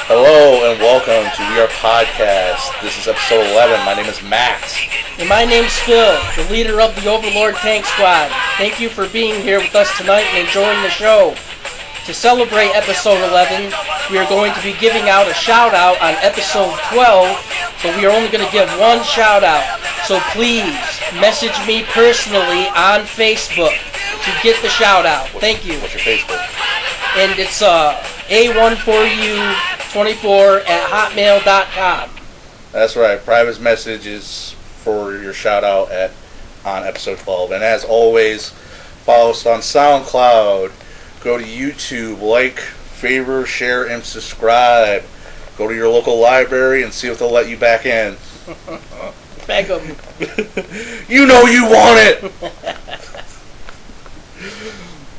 Hello and welcome to We Are Podcast. This is episode 11. My name is Matt. And my name's Phil, the leader of the Overlord Tank Squad. Thank you for being here with us tonight and enjoying the show. To celebrate episode 11, we are going to be giving out a shout out on episode 12, but we are only going to give one shout out. So please message me personally on Facebook to get the shout out. Thank you. What's your Facebook? And it's a14u24@hotmail.com. That's right. Private messages for your shout out on episode 12. And as always, follow us on SoundCloud. Go to YouTube, like, favor, share, and subscribe. Go to your local library and see if they'll let you back in. Beg them. You know you want it!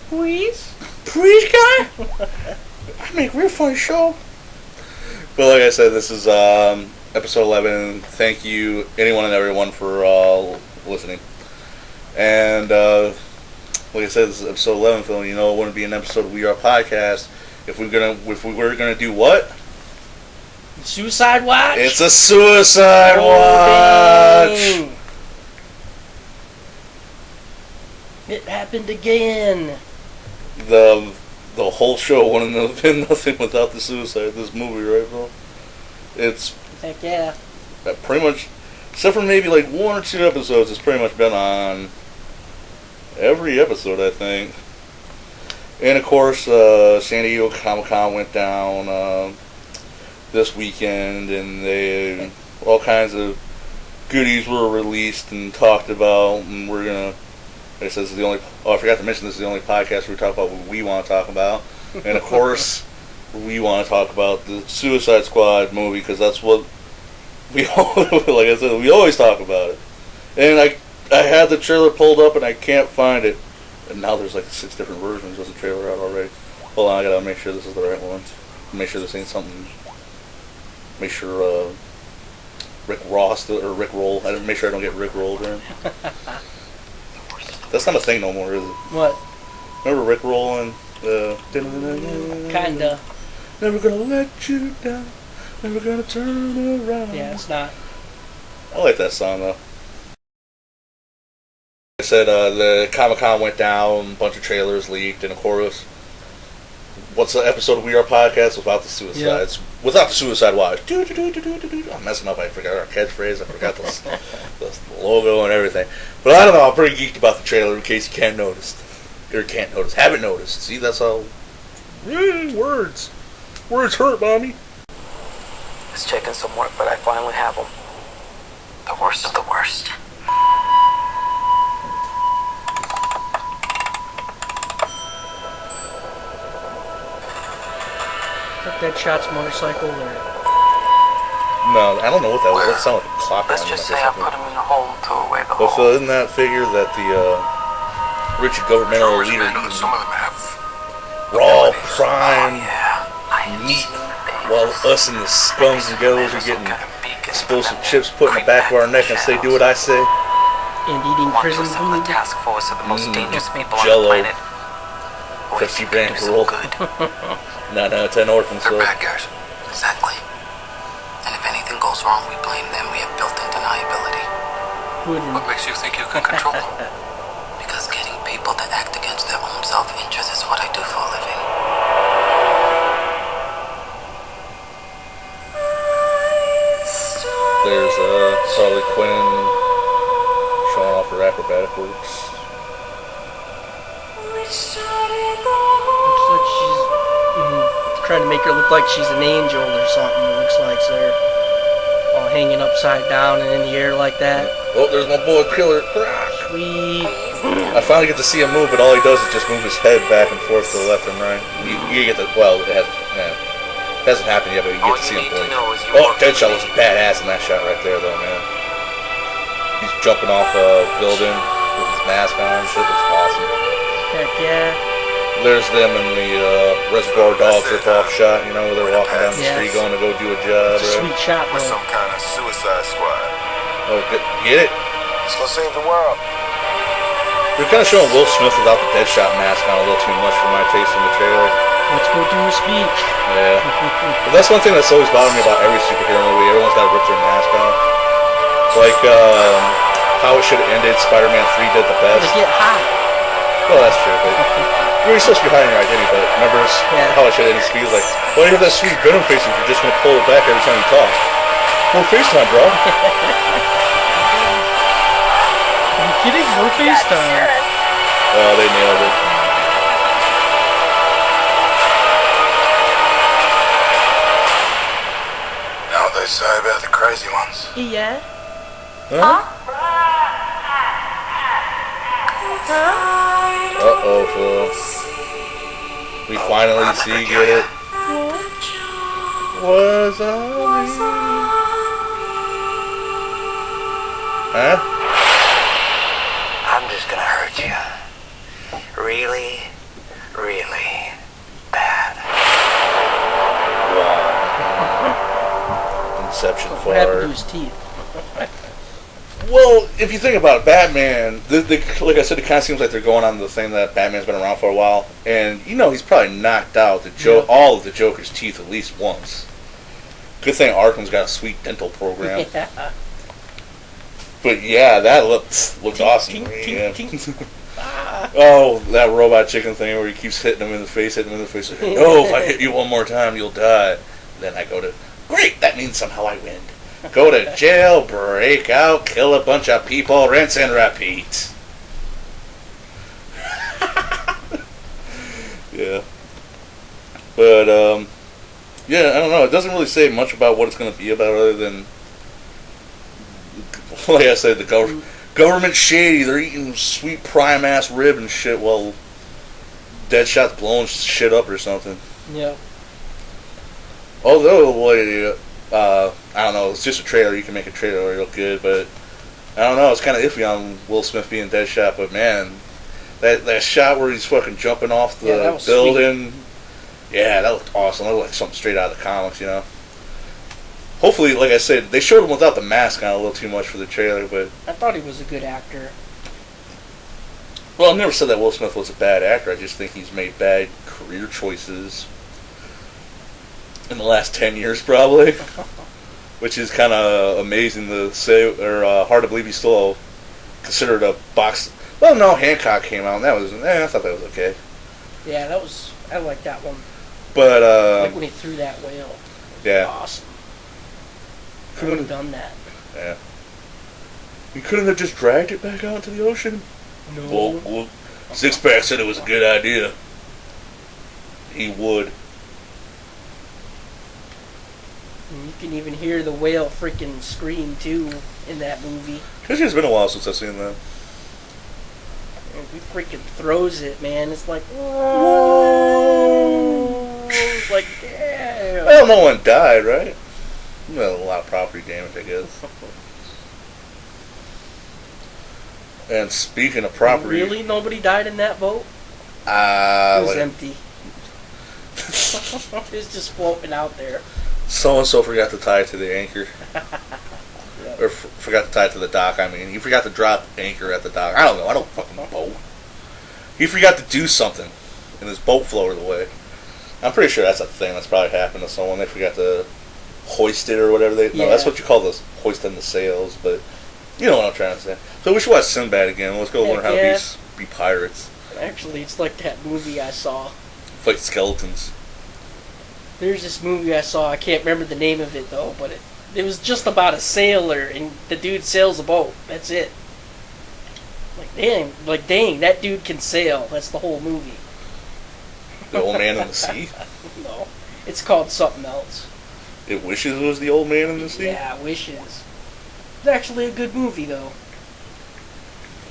Please? Please, guy? I make real funny show. But like I said, this is episode 11. Thank you, anyone and everyone, for listening. And like I said, this is episode 11, Phil. You know, it wouldn't be an episode of We Are Podcast if we were gonna do what? Suicide Watch? It's a Suicide Watch! Dang. It happened again. The whole show wouldn't have been nothing without the suicide of this movie, right, Phil? It's Heck yeah. pretty much, except for maybe like one or two episodes, it's pretty much been on every episode, I think. And of course, San Diego Comic-Con went down this weekend, and all kinds of goodies were released and talked about, and we're gonna. Like I said, this is the only. Oh, I forgot to mention this is the only podcast where we talk about what we want to talk about, and of course, we want to talk about the Suicide Squad movie because that's what we all. Like I said, we always talk about it. And I had the trailer pulled up and I can't find it, and now there's like 6 different versions of the trailer out already. Hold on, I gotta make sure this is the right one. Make sure this ain't something. Make sure Rick Ross or Rick Roll. I didn't make sure I don't get Rick rolled in. That's not a thing no more, is it? What? Remember Rick Roll and Kinda. Never gonna let you down. Never gonna turn around. Yeah, it's not. I like that song though. I said the Comic-Con went down, a bunch of trailers leaked, and of course, what's the episode of We Are Podcast without the suicides? Yep. Without the Suicide Watch. I'm messing up. I forgot our catchphrase. I forgot the logo and everything. But I don't know. I'm pretty geeked about the trailer in case you haven't noticed. Haven't noticed. See, that's how. Words. Words hurt, mommy. It's taken some work, but I finally have them. The worst of the worst. Deadshot's motorcycle or... No, I don't know what that was. That sounded like a clock. Let's just say I put him in a hole and threw away the But hole. isn't that figure that the rich governmental leader Some of them have raw prime meat, Things. while us and the scums and goes are getting explosive chips put in the back of our neck and say, "Do what I say." And eating prison The food. task force of the most dangerous people Jello. on the planet. Crusty Boy, bankroll. good. Not 10 orphans, they're so. bad guys. Exactly. And if anything goes wrong, we blame them. We have built-in deniability. Wouldn't. What makes you think you can control them? Because getting people to act against their own self-interest is what I do for a living. There's Harley Quinn showing off her acrobatic works. Looks like she's trying to make her look like she's an angel or something. It looks like they're all hanging upside down and in the air like that. Oh, there's my boy Killer. Sweet. I finally get to see him move, but all he does is just move his head back and forth to the left and right. You get the it hasn't happened yet, but you get to see him blink. Oh, Deadshot looks badass in that shot right there, though, man. He's jumping off a building with his mask on. Shit looks awesome. Heck yeah. There's them in the Reservoir Dogs rip-off shot, you know, where they're walking down the street going to go do a job, It's a right? sweet shot, We're though. some kind of suicide squad. Oh, get it? Let's go save the world. They're kind of showing Will Smith without the Deadshot mask on a little too much for my taste in the trailer. Let's go do a speech. Yeah. But that's one thing that's always bothered me about every superhero movie. Everyone's got to rip their mask off. Like, how it should have ended. Spider-Man 3 did the best. They get hot. Well, that's true, but you're supposed to be hiding your identity, but remember how it should end his speech? Like, why do you have that sweet venom face if you're just going to pull it back every time you talk? More FaceTime, bro. Are you kidding? More FaceTime. Oh, they nailed it. Know what they say about the crazy ones? Yeah. Huh? Uh-oh, fool. We finally see it. Was on me. Huh? I'm just gonna hurt you. Really, really bad. Wow. Inception What happened to far. his teeth? Well, if you think about it, Batman, like I said, it kind of seems like they're going on the thing that Batman's been around for a while, and he's probably knocked out all of the Joker's teeth at least once. Good thing Arkham's got a sweet dental program. Yeah. But yeah, that looks awesome. Tink, Yeah. tink, tink. Oh, that robot chicken thing where he keeps hitting him in the face. Like, no, if I hit you one more time, you'll die. Then I go to, great, that means somehow I win. Go to jail, break out, kill a bunch of people, rinse and repeat. Yeah. But, yeah, I don't know. It doesn't really say much about what it's going to be about other than, like I said, the government shady. They're eating sweet prime-ass rib and shit while Deadshot's blowing shit up or something. Yeah. Although, I don't know, it's just a trailer. You can make a trailer real good, but I don't know. It's kind of iffy on Will Smith being Deadshot, but man, that shot where he's fucking jumping off the building, yeah, that looked awesome. That looked like something straight out of the comics, Hopefully, like I said, they showed him without the mask on a little too much for the trailer, but I thought he was a good actor. well, I never said that Will Smith was a bad actor. I just think he's made bad career choices in the last 10 years, probably. Which is kind of amazing to say, or hard to believe he's still considered a box. Well, no, Hancock came out, and that was, I thought that was okay. Yeah, I like that one. But, like when he threw that whale. Yeah. Awesome. I would have done that. Yeah. You couldn't have just dragged it back out into the ocean? No. Well, Six-Pack said it was a good idea. He would. And you can even hear the whale freaking scream, too, in that movie. It's been a while since I've seen that. And he freaking throws it, man. It's like, whoa. It's like, damn. Well, no one died, right? Well, a lot of property damage, I guess. And speaking of property... Really? Nobody died in that boat? It was empty. It was just floating out there. So-and-so forgot to tie it to the anchor. Yep. Or forgot to tie it to the dock, I mean. He forgot to drop anchor at the dock. I don't know. I don't fucking boat. He forgot to do something. And his boat floated away. I'm pretty sure that's a thing that's probably happened to someone. They forgot to hoist it or whatever. No, that's what you call this, hoisting the sails, but you know what I'm trying to say. So we should watch Sinbad again. Let's go learn how to be pirates. Actually, it's like that movie I saw. Fight skeletons. There's this movie I saw, I can't remember the name of it though, but it was just about a sailor and the dude sails a boat. That's it. Like dang, that dude can sail. That's the whole movie. The Old Man in the Sea? No. It's called something else. It Wishes was the Old Man in the Sea? Yeah, Wishes. It's actually a good movie though.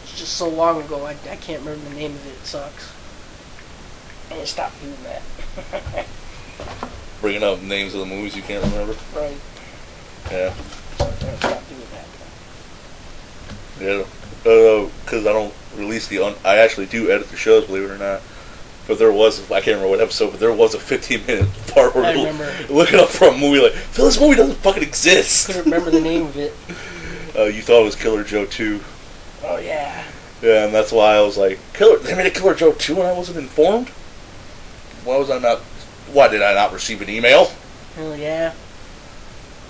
It's just so long ago, I can't remember the name of it. It sucks. I'm gonna stop doing that. Bringing up names of the movies you can't remember? Right. Yeah. I'm gonna stop doing that. Yeah. Because I don't release I actually do edit the shows, believe it or not. But there was, I can't remember what episode, but there was a 15-minute part where we're looking up for a movie like, Phil, this movie doesn't fucking exist. Couldn't remember the name of it. You thought it was Killer Joe 2. Oh, yeah. Yeah, and that's why I was like, they made a Killer Joe 2 and I wasn't informed? Why was I not Why did I not receive an email? Hell yeah.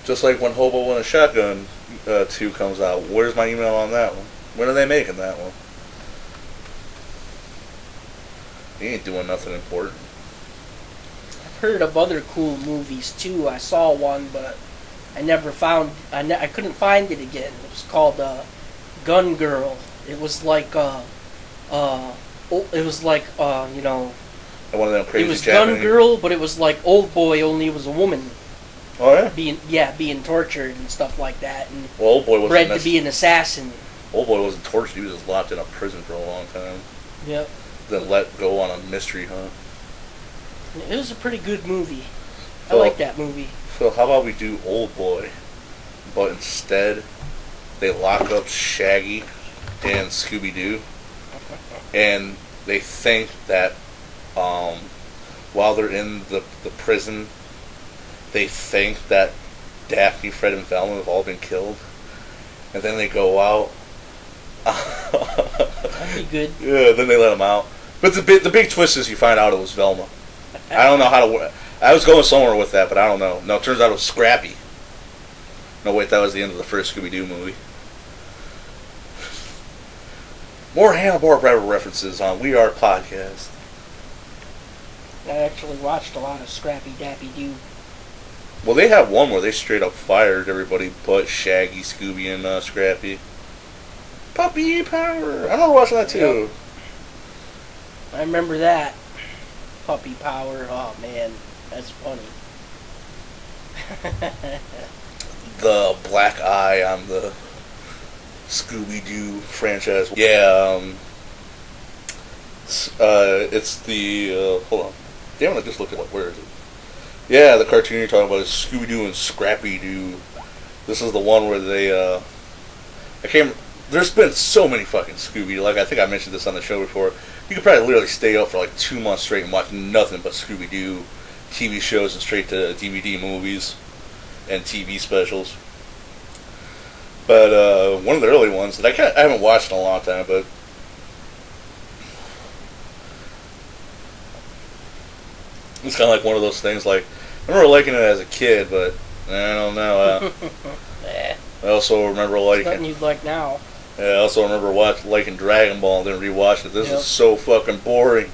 Just like when Hobo and a Shotgun 2 comes out. Where's my email on that one? When are they making that one? He ain't doing nothing important. I've heard of other cool movies too. I saw one, but I never found. I couldn't find it again. It was called Gun Girl. It was like you know. And one of them crazy. It was Japanese. Gun Girl, but it was like Old Boy, only it was a woman. Oh yeah. Being tortured and stuff like that, and well, Old Boy wasn't bred to be an assassin. Old Boy wasn't tortured. He was just locked in a prison for a long time. Yep. Then let go on a mystery hunt. It was a pretty good movie. I Phil, like that movie. So how about we do Old Boy, but instead they lock up Shaggy and Scooby Doo, and they think that while they're in the prison, they think that Daphne, Fred, and Velma have all been killed, and then they go out. That'd be good. Yeah, then they let them out. But the big twist is you find out it was Velma. I don't know how to. I was going somewhere with that, but I don't know. No, it turns out it was Scrappy. No, wait, that was the end of the first Scooby-Doo movie. More Hanna-Barbera references on We Are Podcast. I actually watched a lot of Scrappy Dappy Doo. Well, they have one where they straight up fired everybody but Shaggy, Scooby, and Scrappy. Puppy power! I remember watching that too. Yep. I remember that. Puppy power. Oh man, that's funny. The black eye on the Scooby-Doo franchise. Yeah, it's the, hold on. Damn it, I just looked it up. Where is it? Yeah, the cartoon you're talking about is Scooby-Doo and Scrappy-Doo. This is the one where they, there's been so many fucking Scooby. Like, I think I mentioned this on the show before. You could probably literally stay up for like 2 months straight and watch nothing but Scooby-Doo TV shows and straight to DVD movies and TV specials. But one of the early ones that I haven't watched in a long time, but it's kind of like one of those things. Like, I remember liking it as a kid, but I don't know. I also remember liking. Nothing you'd like now. Yeah, I also remember liking Dragon Ball and then rewatched it. This Yep. is so fucking boring.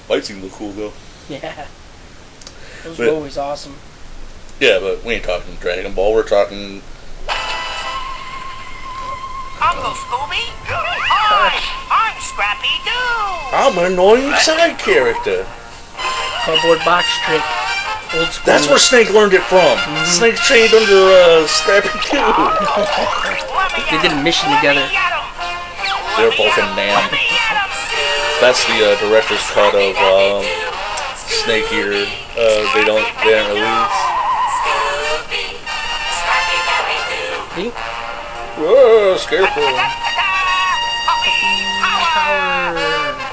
Fight scenes look cool though. Yeah. Those were always awesome. Yeah, but we ain't talking Dragon Ball. We're talking. Uncle Scooby? Hi, I'm Scrappy Doo. I'm an annoying side character. Cardboard box trick. Old school. That's where Snake learned it from. Snake trained under Scrappy Doo. They did a mission together. They were both in Nam. That's the director's cut of Snake Eater. They didn't release. Think? Whoa, Scarecrow. Power.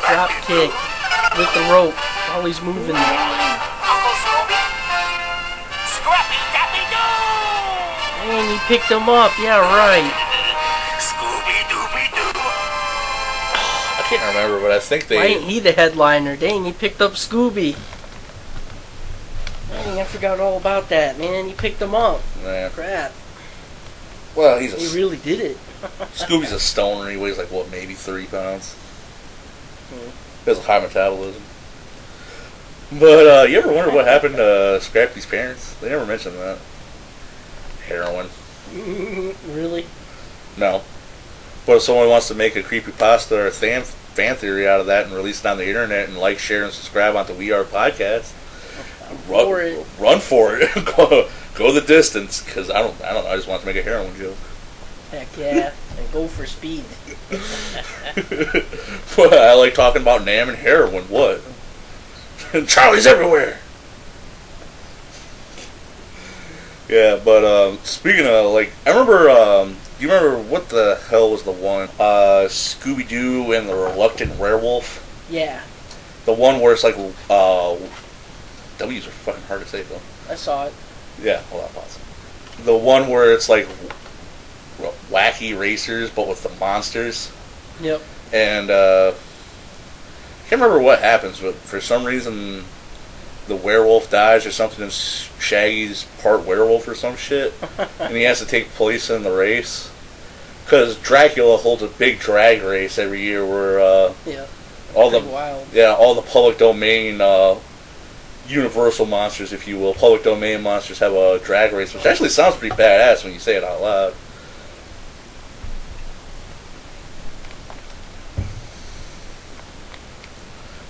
Drop kick. With the rope. While he's moving. Uncle Scooby? Scrappy Dappy Doo! And he picked him up. Yeah, right. Scooby Dooby Doo! I can't remember, but I think Why ain't he the headliner? Dang, he picked up Scooby. Dang, I forgot all about that, man. He picked him up. Nah. Crap. Well, He really did it. Scooby's a stoner. He weighs like, what, maybe 30 pounds. Hmm. He has a high metabolism. But you ever wonder what happened to Scrappy's parents? They never mentioned that. Heroin. Really? No. But if someone wants to make a creepypasta or a fan theory out of that and release it on the internet and like, share, and subscribe onto We Are Podcast, run for it. Go the distance, because I don't know. I just want to make a heroin joke. Heck yeah. And go for speed. Well, I like talking about Nam and heroin. What? Charlie's everywhere. Yeah, but speaking of, like, I remember, you remember what the hell was the one? Scooby-Doo and the Reluctant Werewolf? Yeah. The one where it's like, W's are fucking hard to say, though. I saw it. Yeah, hold on, pause. The one where it's like wacky racers, but with the monsters. Yep. And, I can't remember what happens, but for some reason, the werewolf dies or something, and Shaggy's part werewolf or some shit, and he has to take place in the race. Because Dracula holds a big drag race every year where all the public domain universal monsters, if you will, public domain monsters have a drag race, which actually sounds pretty badass when you say it out loud.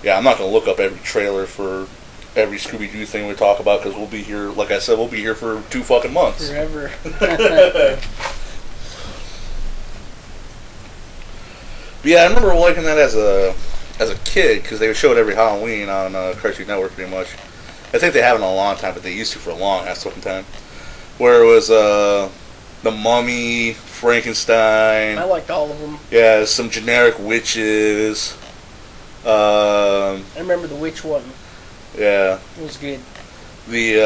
Yeah, I'm not going to look up every trailer for every Scooby-Doo thing we talk about, because we'll be here, like I said, we'll be here for 2 fucking months. Forever. But yeah, I remember liking that as a kid, because they would show it every Halloween on Cartoon Network, pretty much. I think they haven't in a long time, but they used to for a long ass fucking time. Where it was The Mummy, Frankenstein. I liked all of them. Yeah, some generic witches. I remember the witch one. Yeah. It was good. The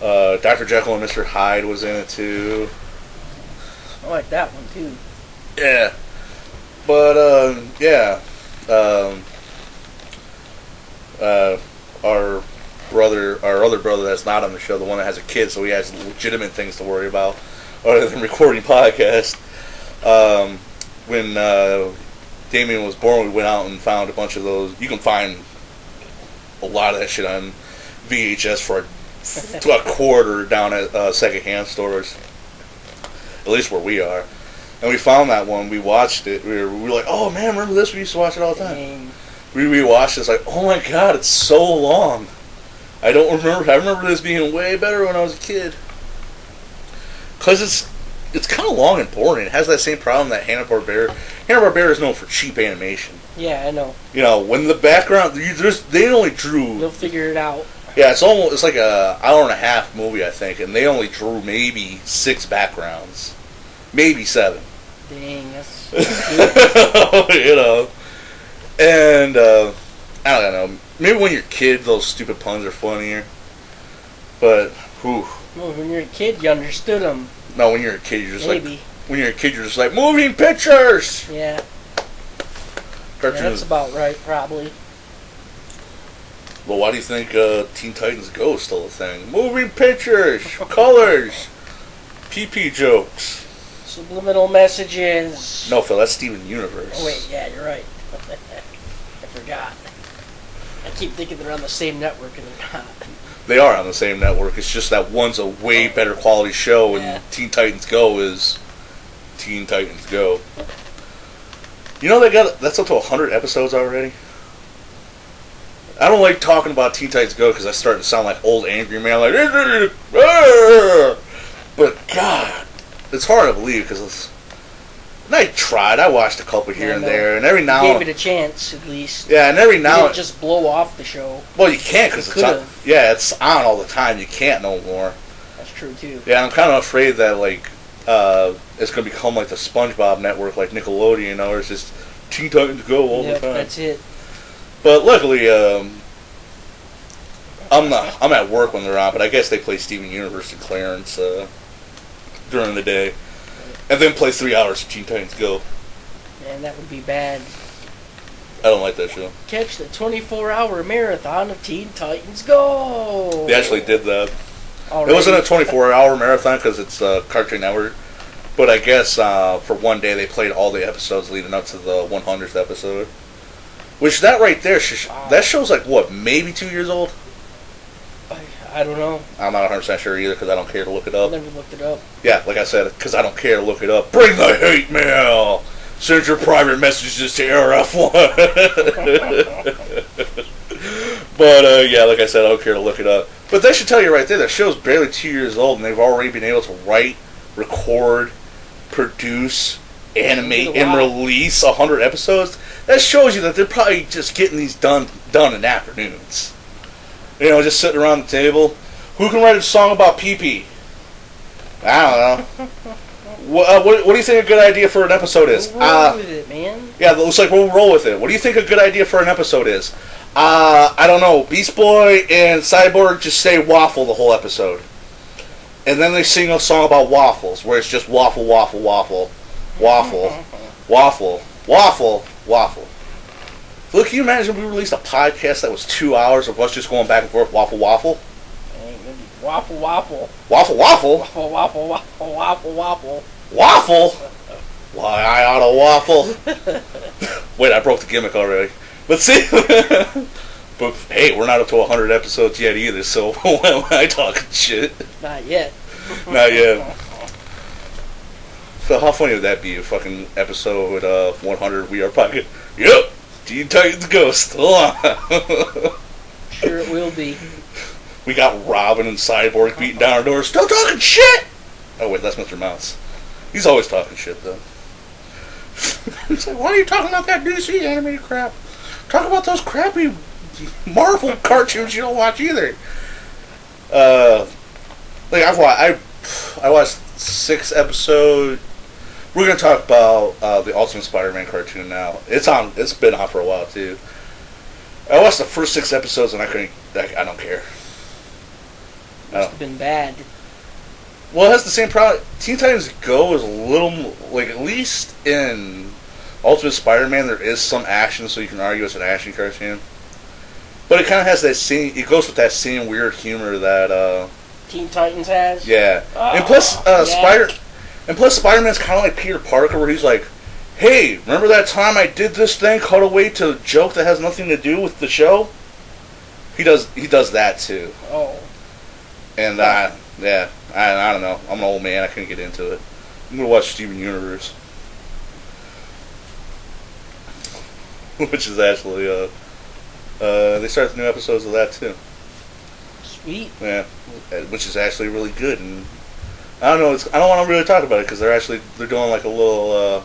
Dr. Jekyll and Mr. Hyde was in it too. I like that one too. Yeah. But yeah. Our other brother that's not on the show, the one that has a kid, so he has legitimate things to worry about other than recording podcasts. When Damien was born, we went out and found a bunch of those. You can find a lot of that shit on VHS for a quarter down at secondhand stores, at least where we are. And we found that one. We watched it. We were like, oh man, remember this? We used to watch it all the time. Dang. We rewatched it. It's like, oh my god, it's so long. I remember this being way better when I was a kid. Because it's kind of long and boring. It has that same problem that Hanna-Barbera is known for cheap animation. Yeah, I know. You know, when the background, they only drew. They'll figure it out. Yeah, it's like a hour and a half movie, I think, and they only drew maybe 6 backgrounds, maybe 7. Dang, that's you know, and I don't know. Maybe when you're a kid, those stupid puns are funnier. But whew. Well, when you're a kid, you understood them. No, when you're a kid, you're just Maybe. When you're a kid, you're just like moving pictures. Yeah. Cartoons. Yeah, that's about right, probably. Well, why do you think Teen Titans Go is still a thing? Moving pictures, colors, PP jokes. Subliminal messages. No, Phil, that's Steven Universe. Oh, wait, yeah, you're right. I forgot. I keep thinking they're on the same network, and they're not. They are on the same network. It's just that one's a way better quality show, and Teen Titans Go is Teen Titans Go. You know that's up to 100 episodes already? I don't like talking about Teen Titans Go because I start to sound like old angry man, like, but God, it's hard to believe because I tried. I watched a couple here and there, and every now gave it a chance at least. Yeah, and every now you didn't just blow off the show. Well, you can't because it's on. Yeah, it's on all the time. You can't no more. That's true too. Yeah, I'm kind of afraid that like it's gonna become like the SpongeBob network, like Nickelodeon, or it's just Teen Titans Go all the time. That's it. But luckily, I'm at work when they're on, but I guess they play Steven Universe and Clarence during the day, and then play 3 hours of Teen Titans Go. Man, that would be bad. I don't like that show. Catch the 24-hour marathon of Teen Titans Go! They actually did that. Already. It wasn't a 24-hour marathon because it's Cartoon Network, but I guess for one day they played all the episodes leading up to the 100th episode. Which, that right there, that show's like, what, maybe 2 years old? I don't know. I'm not 100% sure either because I don't care to look it up. I never looked it up. Yeah, like I said, because I don't care to look it up. Bring the hate mail! Send your private messages to RF1. But, yeah, like I said, I don't care to look it up. But that should tell you right there, that show's barely 2 years old, and they've already been able to write, record, produce, animate, and release 100 episodes. That shows you that they're probably just getting these done in afternoons. You know, just sitting around the table. Who can write a song about pee-pee? I don't know. What do you think a good idea for an episode is? We'll roll with it, man. Yeah, it looks like we'll roll with it. What do you think a good idea for an episode is? I don't know. Beast Boy and Cyborg just say waffle the whole episode. And then they sing a song about waffles, where it's just waffle, waffle, waffle, waffle, waffle, waffle, waffle. Look, can you imagine if we released a podcast that was 2 hours of us just going back and forth, waffle, waffle? Waffle, waffle. Waffle, waffle? Waffle, waffle, waffle, waffle, waffle. Waffle? Why, I ought to waffle. Wait, I broke the gimmick already. But see, but hey, we're not up to 100 episodes yet either, so why am I talking shit? Not yet. Not yet. So how funny would that be? A fucking episode 100, we are pocket. Yep, Teen Titans Ghost. Hold on. Sure it will be. We got Robin and Cyborg beating down our doors. Still talking shit! Oh wait, that's Mr. Mouse. He's always talking shit though. He's like, why are you talking about that DC animated crap? Talk about those crappy Marvel cartoons you don't watch either. Like I watched 6 episodes. We're gonna talk about the Ultimate Spider-Man cartoon now. It's been on for a while too. I watched the first 6 episodes and I don't care. Must have been bad. Well, it has the same problem. Teen Titans Go is a little, like, at least in Ultimate Spider-Man, there is some action, so you can argue it's an action cartoon. But it kind of has that same, it goes with that same weird humor that, Teen Titans has? Yeah. Oh, and plus, yeah. Spider-Man's kind of like Peter Parker, where he's like, hey, remember that time I did this thing, cut away to a joke that has nothing to do with the show? He does that, too. Oh. And, yeah, I don't know. I'm an old man. I couldn't get into it. I'm going to watch Steven Universe. Which is actually, they start the new episodes of that, too. Sweet. Yeah. Which is actually really good. And I don't know, I don't want to really talk about it, because they're doing like a little,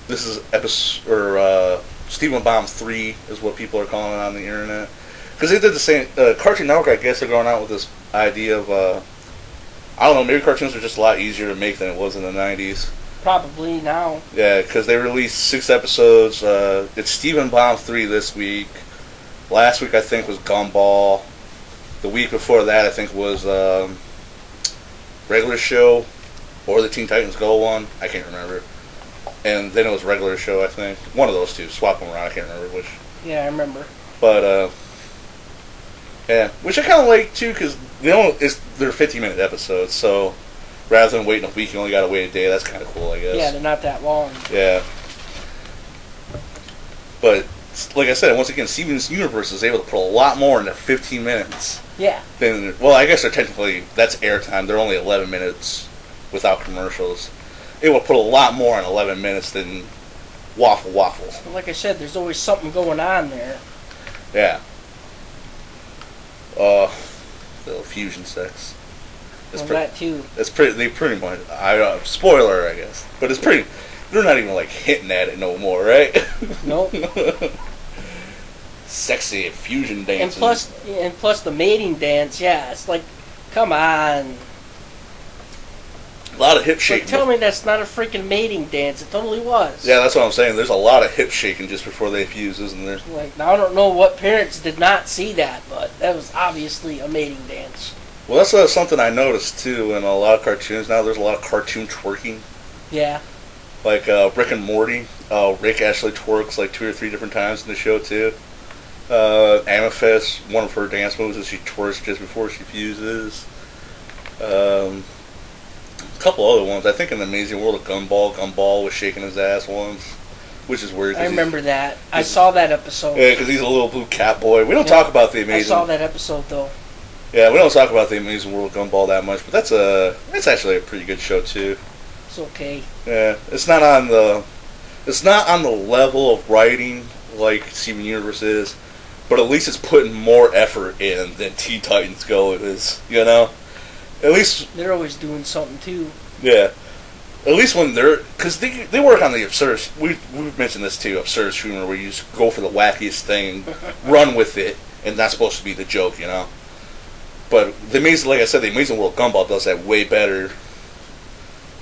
this is episode, or, Stephen Bomb 3 is what people are calling it on the internet. Because they did the same, Cartoon Network, I guess, they're going out with this idea of, I don't know, maybe cartoons are just a lot easier to make than it was in the 90s. Probably now. Yeah, because they released 6 episodes. It's Stephen Bomb 3 this week. Last week, I think, was Gumball. The week before that, I think, was Regular Show, or the Teen Titans Go one. I can't remember. And then it was Regular Show, I think. One of those two. Swap them around. I can't remember which. Yeah, I remember. But, yeah, which I kind of like, too, because they're 50-minute episodes, so rather than waiting a week, you only got to wait a day. That's kind of cool, I guess. Yeah, they're not that long. Yeah. But, like I said, once again, Steven's Universe is able to put a lot more into 15 minutes. Yeah. Well, I guess they're technically, that's airtime. They're only 11 minutes without commercials. It will put a lot more in 11 minutes than Waffle Waffle. Like I said, there's always something going on there. Yeah. The fusion sex. That too. It's pretty. They pretty much. Spoiler, I guess. But it's pretty. They're not even like hinting at it no more, right? Nope. Sexy fusion dance. And plus the mating dance. Yeah, it's like, come on. A lot of hip shaking. Like, tell me that's not a freaking mating dance. It totally was. Yeah, that's what I'm saying. There's a lot of hip shaking just before they fuse, isn't there? Like, now I don't know what parents did not see that, but that was obviously a mating dance. Well, that's something I noticed too in a lot of cartoons now. There's a lot of cartoon twerking. Yeah. Like Rick and Morty. Rick actually twerks like 2 or 3 different times in the show too. Amethyst, one of her dance moves is she twerks just before she fuses. A couple other ones. I think in the Amazing World of Gumball was shaking his ass once, which is weird. I remember that. I saw that episode. Yeah, because he's a little blue cat boy. We don't talk about the Amazing. I saw that episode though. Yeah, we don't talk about the Amazing World of Gumball that much, but that's actually a pretty good show too. It's okay. Yeah, it's not on the level of writing like Steven Universe is, but at least it's putting more effort in than Teen Titans Go is. You know, at least they're always doing something too. Yeah, at least when because they work on the absurd. We've mentioned this too, absurd humor, where you just go for the wackiest thing, and run with it, and that's supposed to be the joke, you know. But like I said, the Amazing World Gumball does that way better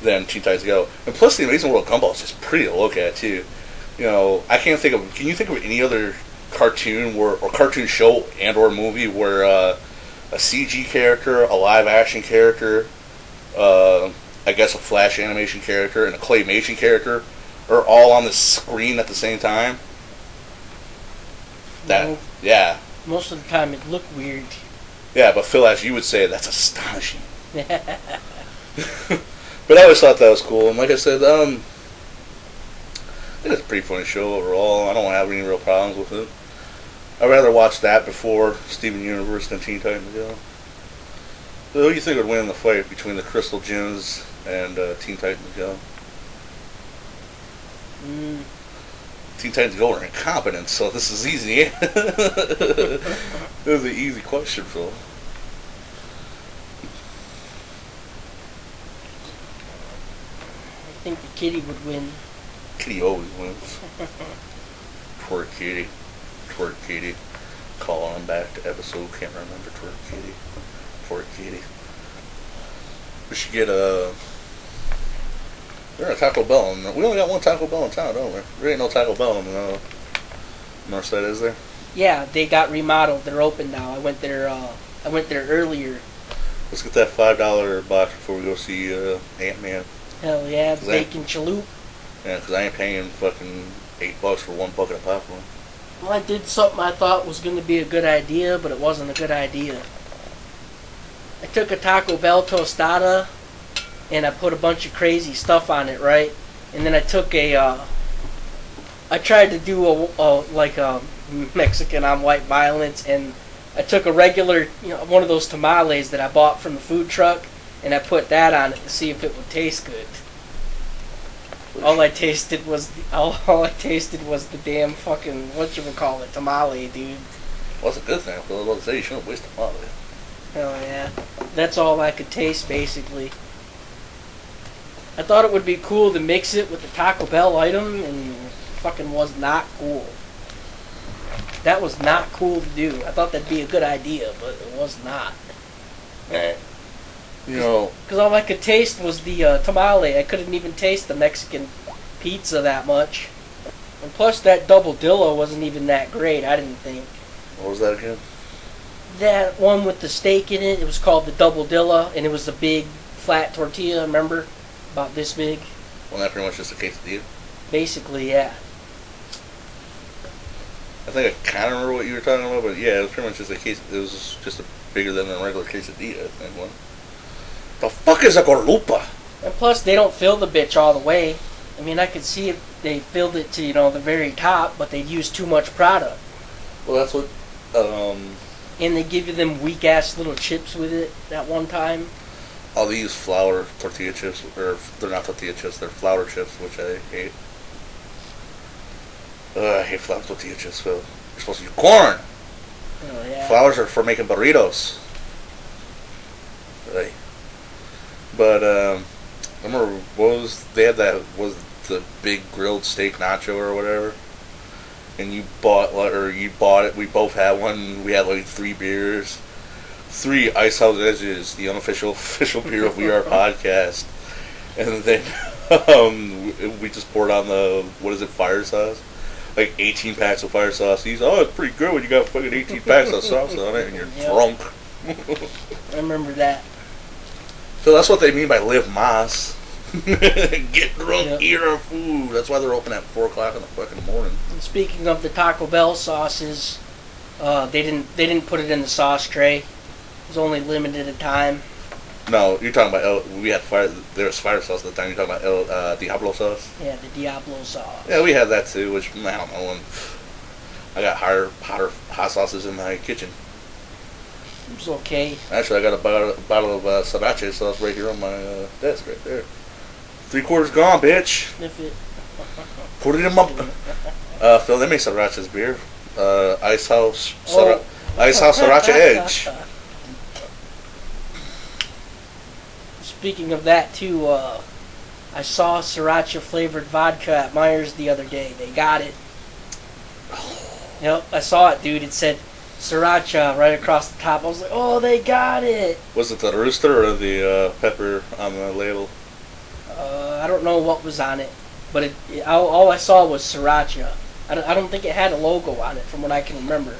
than Teen Titans Go. And plus, the Amazing World Gumball is just pretty to look at too. You know, I can't think of. Can you think of any other cartoon or cartoon show and or movie where a CG character, a live action character, I guess a flash animation character, and a claymation character are all on the screen at the same time? That, No. yeah. Most of the time it looked weird. Yeah, but Phil, as you would say, that's astonishing. But I always thought that was cool. And like I said, I think it's a pretty funny show overall. I don't have any real problems with it. I'd rather watch that before Steven Universe than Teen Titans Go. So who do you think would win in the fight between the Crystal Gems and Teen Titans Go? Teen Titans Go are incompetent, so this is easy. This is an easy question, Phil. I think the kitty would win. Kitty always wins. Twerk Kitty. Twerk Kitty. Calling him back to episode, can't remember Twerk Kitty. Twerk Kitty. We should get We're at Taco Bell. We only got one Taco Bell in town, don't we? There ain't no Taco Bell in the north side, is there? Yeah, they got remodeled. They're open now. I went there earlier. Let's get that $5 box before we go see Ant-Man. Hell yeah, bacon chalup. Yeah, because I ain't paying fucking $8 for one bucket of popcorn. Well, I did something I thought was going to be a good idea, but it wasn't a good idea. I took a Taco Bell tostada, and I put a bunch of crazy stuff on it, right? And then I took I tried to do a Mexican on white violence, and I took a regular, one of those tamales that I bought from the food truck, and I put that on it to see if it would taste good. All I tasted was the damn fucking whatchamacallit tamale, dude. Well, that's a good thing. I was about to say you shouldn't waste tamale. Hell yeah. That's all I could taste, basically. I thought it would be cool to mix it with the Taco Bell item, and it fucking was not cool. That was not cool to do. I thought that'd be a good idea, but it was not. Because all I could taste was the tamale. I couldn't even taste the Mexican pizza that much. And plus, that double dillo wasn't even that great, I didn't think. What was that again? That one with the steak in it, it was called the double dilla, and it was a big flat tortilla, remember? About this big. Well, that pretty much just a quesadilla. Basically, yeah. I think I kind of remember what you were talking about, but yeah, it was pretty much just a case. It was just bigger than a regular quesadilla, I think. One. The fuck is a gorlupa? And plus, they don't fill the bitch all the way. I mean, I could see if they filled it to, the very top, but they'd use too much product. Well, that's what, And they give you them weak-ass little chips with it at one time. Oh, they use flour tortilla chips, or they're not tortilla chips, they're flour chips, which I hate. I hate flour tortilla chips, Phil. You're supposed to use corn! Oh, yeah. Flours are for making burritos. Right. But, I remember, they had that, was the big grilled steak nacho or whatever? And you bought it, we both had one, we had like 3 beers. 3 Ice House Edges, the unofficial beer of We Are Podcast. And then, we just poured on the, fire sauce? Like 18 packs of fire sauce. It's pretty good when you got fucking 18 packs of sauce on it and you're drunk. I remember that. So that's what they mean by live mas. Get drunk, eat our food. That's why they're open at 4 o'clock in the fucking morning. And speaking of the Taco Bell sauces, they didn't put it in the sauce tray. It was only limited a time. No, you're talking about there was fire sauce at the time. You're talking about El Diablo sauce? Yeah, the Diablo sauce. Yeah, we had that too, which, I don't know. I got hotter hot sauces in my kitchen. It was okay. Actually, I got a bottle of sriracha sauce right here on my desk right there. 3/4 gone, bitch. Sniff it. Put it in my... Phil, they make sriracha's beer. Ice House Sriracha Edge. Speaking of that, too, I saw sriracha flavored vodka at Myers the other day. They got it. Yep, I saw it, dude. It said sriracha right across the top. I was like, oh, they got it. Was it the rooster or the pepper on the label? I don't know what was on it, but all I saw was sriracha. I don't think it had a logo on it, from what I can remember.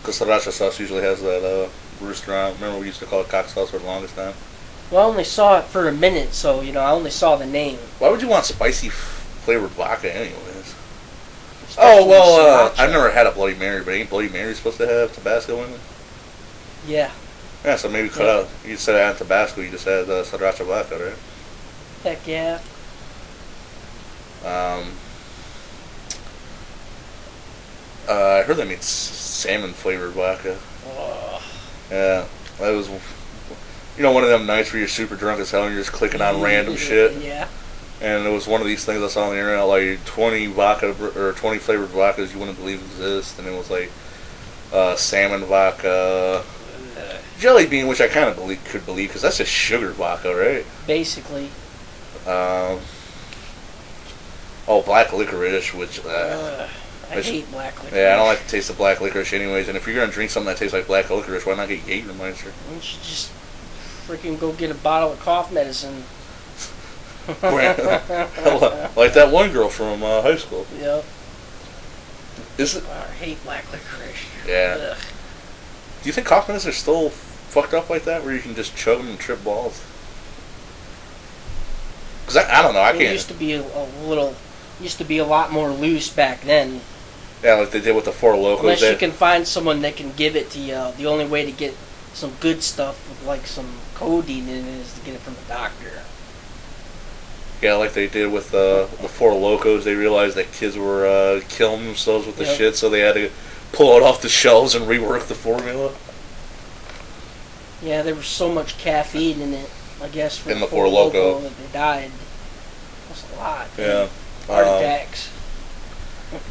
Because sriracha sauce usually has that rooster on it. Remember we used to call it cock sauce for the longest time? Well, I only saw it for a minute, so, I only saw the name. Why would you want spicy flavored vodka anyways? Oh, well, I've never had a Bloody Mary, but ain't Bloody Mary supposed to have Tabasco in it? Yeah. Yeah, so maybe cut out. You said add Tabasco, you just had Sriracha Vodka, right? Heck yeah. I heard they made salmon flavored vodka. Oh. Yeah, that was, one of them nights where you're super drunk as hell and you're just clicking on random shit. Yeah. And it was one of these things I saw on the internet, like 20 vodka or 20 flavored vodkas you wouldn't believe exist, and it was like salmon vodka, jelly bean, which I kind of could believe because that's just sugar vodka, right? Basically. Black licorice, which I hate black licorice. Yeah, I don't like the taste of black licorice anyways. And if you're gonna drink something that tastes like black licorice, why not get Jägermeister? Why don't you just freaking go get a bottle of cough medicine? Like that one girl from high school. Yep. Is it? I hate black licorice. Yeah. Ugh. Do you think cough medicines are still fucked up like that, where you can just chug them and trip balls? Because I don't know. I can't. It used to be a lot more loose back then. Yeah, like they did with the Four Locos. Unless you can find someone that can give it to you. The only way to get some good stuff with like some codeine in it is to get it from the doctor. Yeah, like they did with the Four Locos. They realized that kids were killing themselves with the shit, so they had to pull it off the shelves and rework the formula. Yeah, there was so much caffeine in it, I guess, for in the the Four Loko that they died. That's a lot. Yeah. Heart attacks.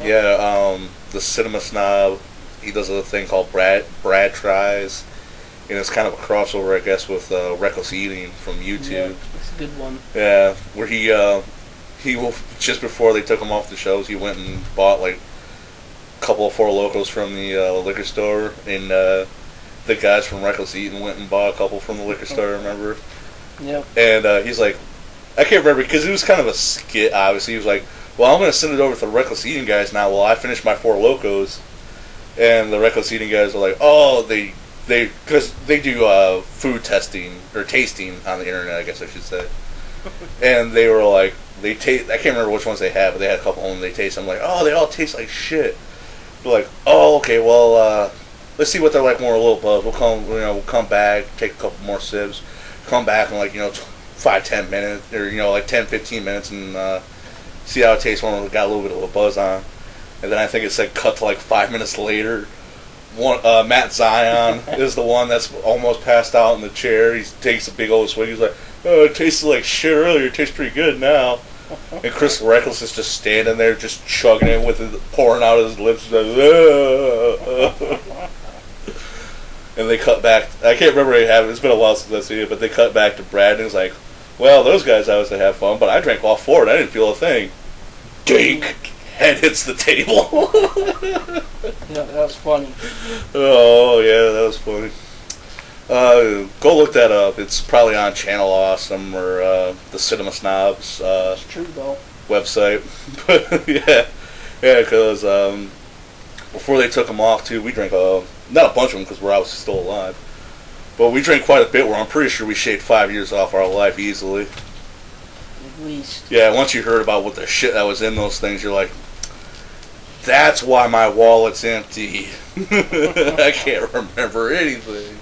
The Cinema Snob, he does a thing called Brad Tries, and it's kind of a crossover, I guess, with Reckless Eating from YouTube. Yeah, it's a good one. Yeah, where he just before they took him off the shelves, he went and bought like a couple of Four Locos from the liquor store, and the guys from Reckless Eating went and bought a couple from the liquor store. Remember? Yep. And he's like, I can't remember because it was kind of a skit. Obviously, he was like, "Well, I'm going to send it over to the Reckless Eating guys now. Well, I finished my Four Locos," and the Reckless Eating guys are like, "Oh, because they do food testing or tasting on the internet, I guess I should say." And they were like, I can't remember which ones they had, but they had a couple of them they taste. I'm like, "Oh, they all taste like shit." They're like, "Oh, okay, well, let's see what they're like more a little buzz. We'll come back, take a couple more sips, come back in like 5-10 minutes or like 10-15 minutes and see how it tastes when we got a little bit of a buzz on." And then I think it said cut to like 5 minutes later. Matt Zion is the one that's almost passed out in the chair. He takes a big old swig. He's like, "Oh, it tasted like shit earlier. It tastes pretty good now." And Chris Reckless is just standing there, just chugging it with it pouring out of his lips. He's like, and they cut back. I can't remember what happened. It's been a while since I've seen it, but they cut back to Brad, and he's like, "Well, those guys obviously have fun, but I drank all four, and I didn't feel a thing." Dink! Head hits the table. Yeah, that was funny. Oh, yeah, that was funny. Go look that up. It's probably on Channel Awesome or the Cinema Snobs It's true, though. website. But, yeah, because before they took them off, too, we drank, not a bunch of them because we're obviously still alive, but we drank quite a bit where I'm pretty sure we shaved 5 years off our life easily. At least. Yeah, once you heard about what the shit that was in those things, you're like, that's why my wallet's empty. I can't remember anything.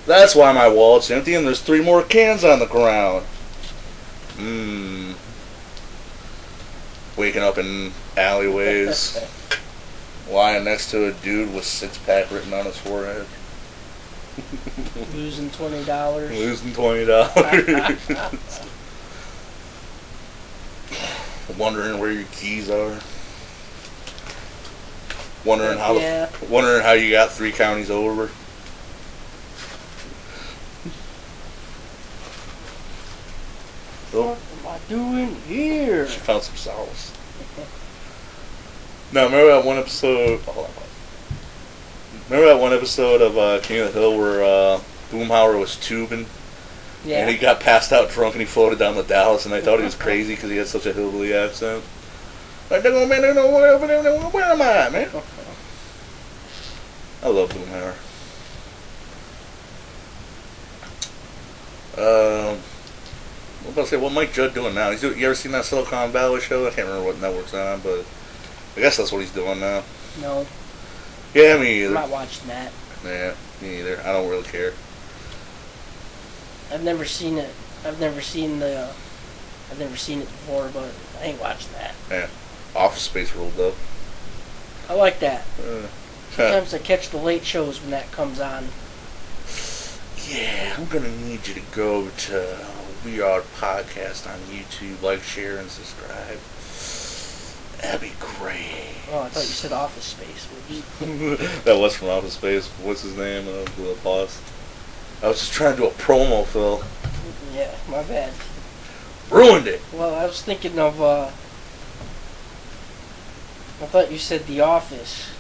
That's why my wallet's empty and there's 3 more cans on the ground. Waking up in alleyways, lying next to a dude with 6-pack written on his forehead. Losing $20. Losing $20. Wondering where your keys are. Wondering how you got 3 counties over. What am I doing here? She found some solace. Now, remember that one episode? Remember that one episode of King of the Hill where Boomhauer was tubing? Yeah. And he got passed out drunk and he floated down to Dallas, and I thought he was crazy because he had such a hillbilly accent. Like, where am I at, man? I love Boomhauer. What about to say? What Mike Judd doing now? You ever seen that Silicon Valley show? I can't remember what network's on, but I guess that's what he's doing now. No, Yeah, me I'm either. not watching that. Yeah, me either. I don't really care. I've never seen it. I've never seen it before, but I ain't watching that. Yeah. Office Space ruled though. I like that. Uh, Sometimes I catch the late shows when that comes on. yeah, I'm gonna need you to go to We Are Podcast on YouTube, like, share, and subscribe. That'd be great. Oh, I thought you said Office Space. Whoops. That was from Office Space. What's his name? The boss. I was just trying to do a promo, Phil. Yeah, my bad. Ruined it. Well, I was thinking of, I thought you said The Office.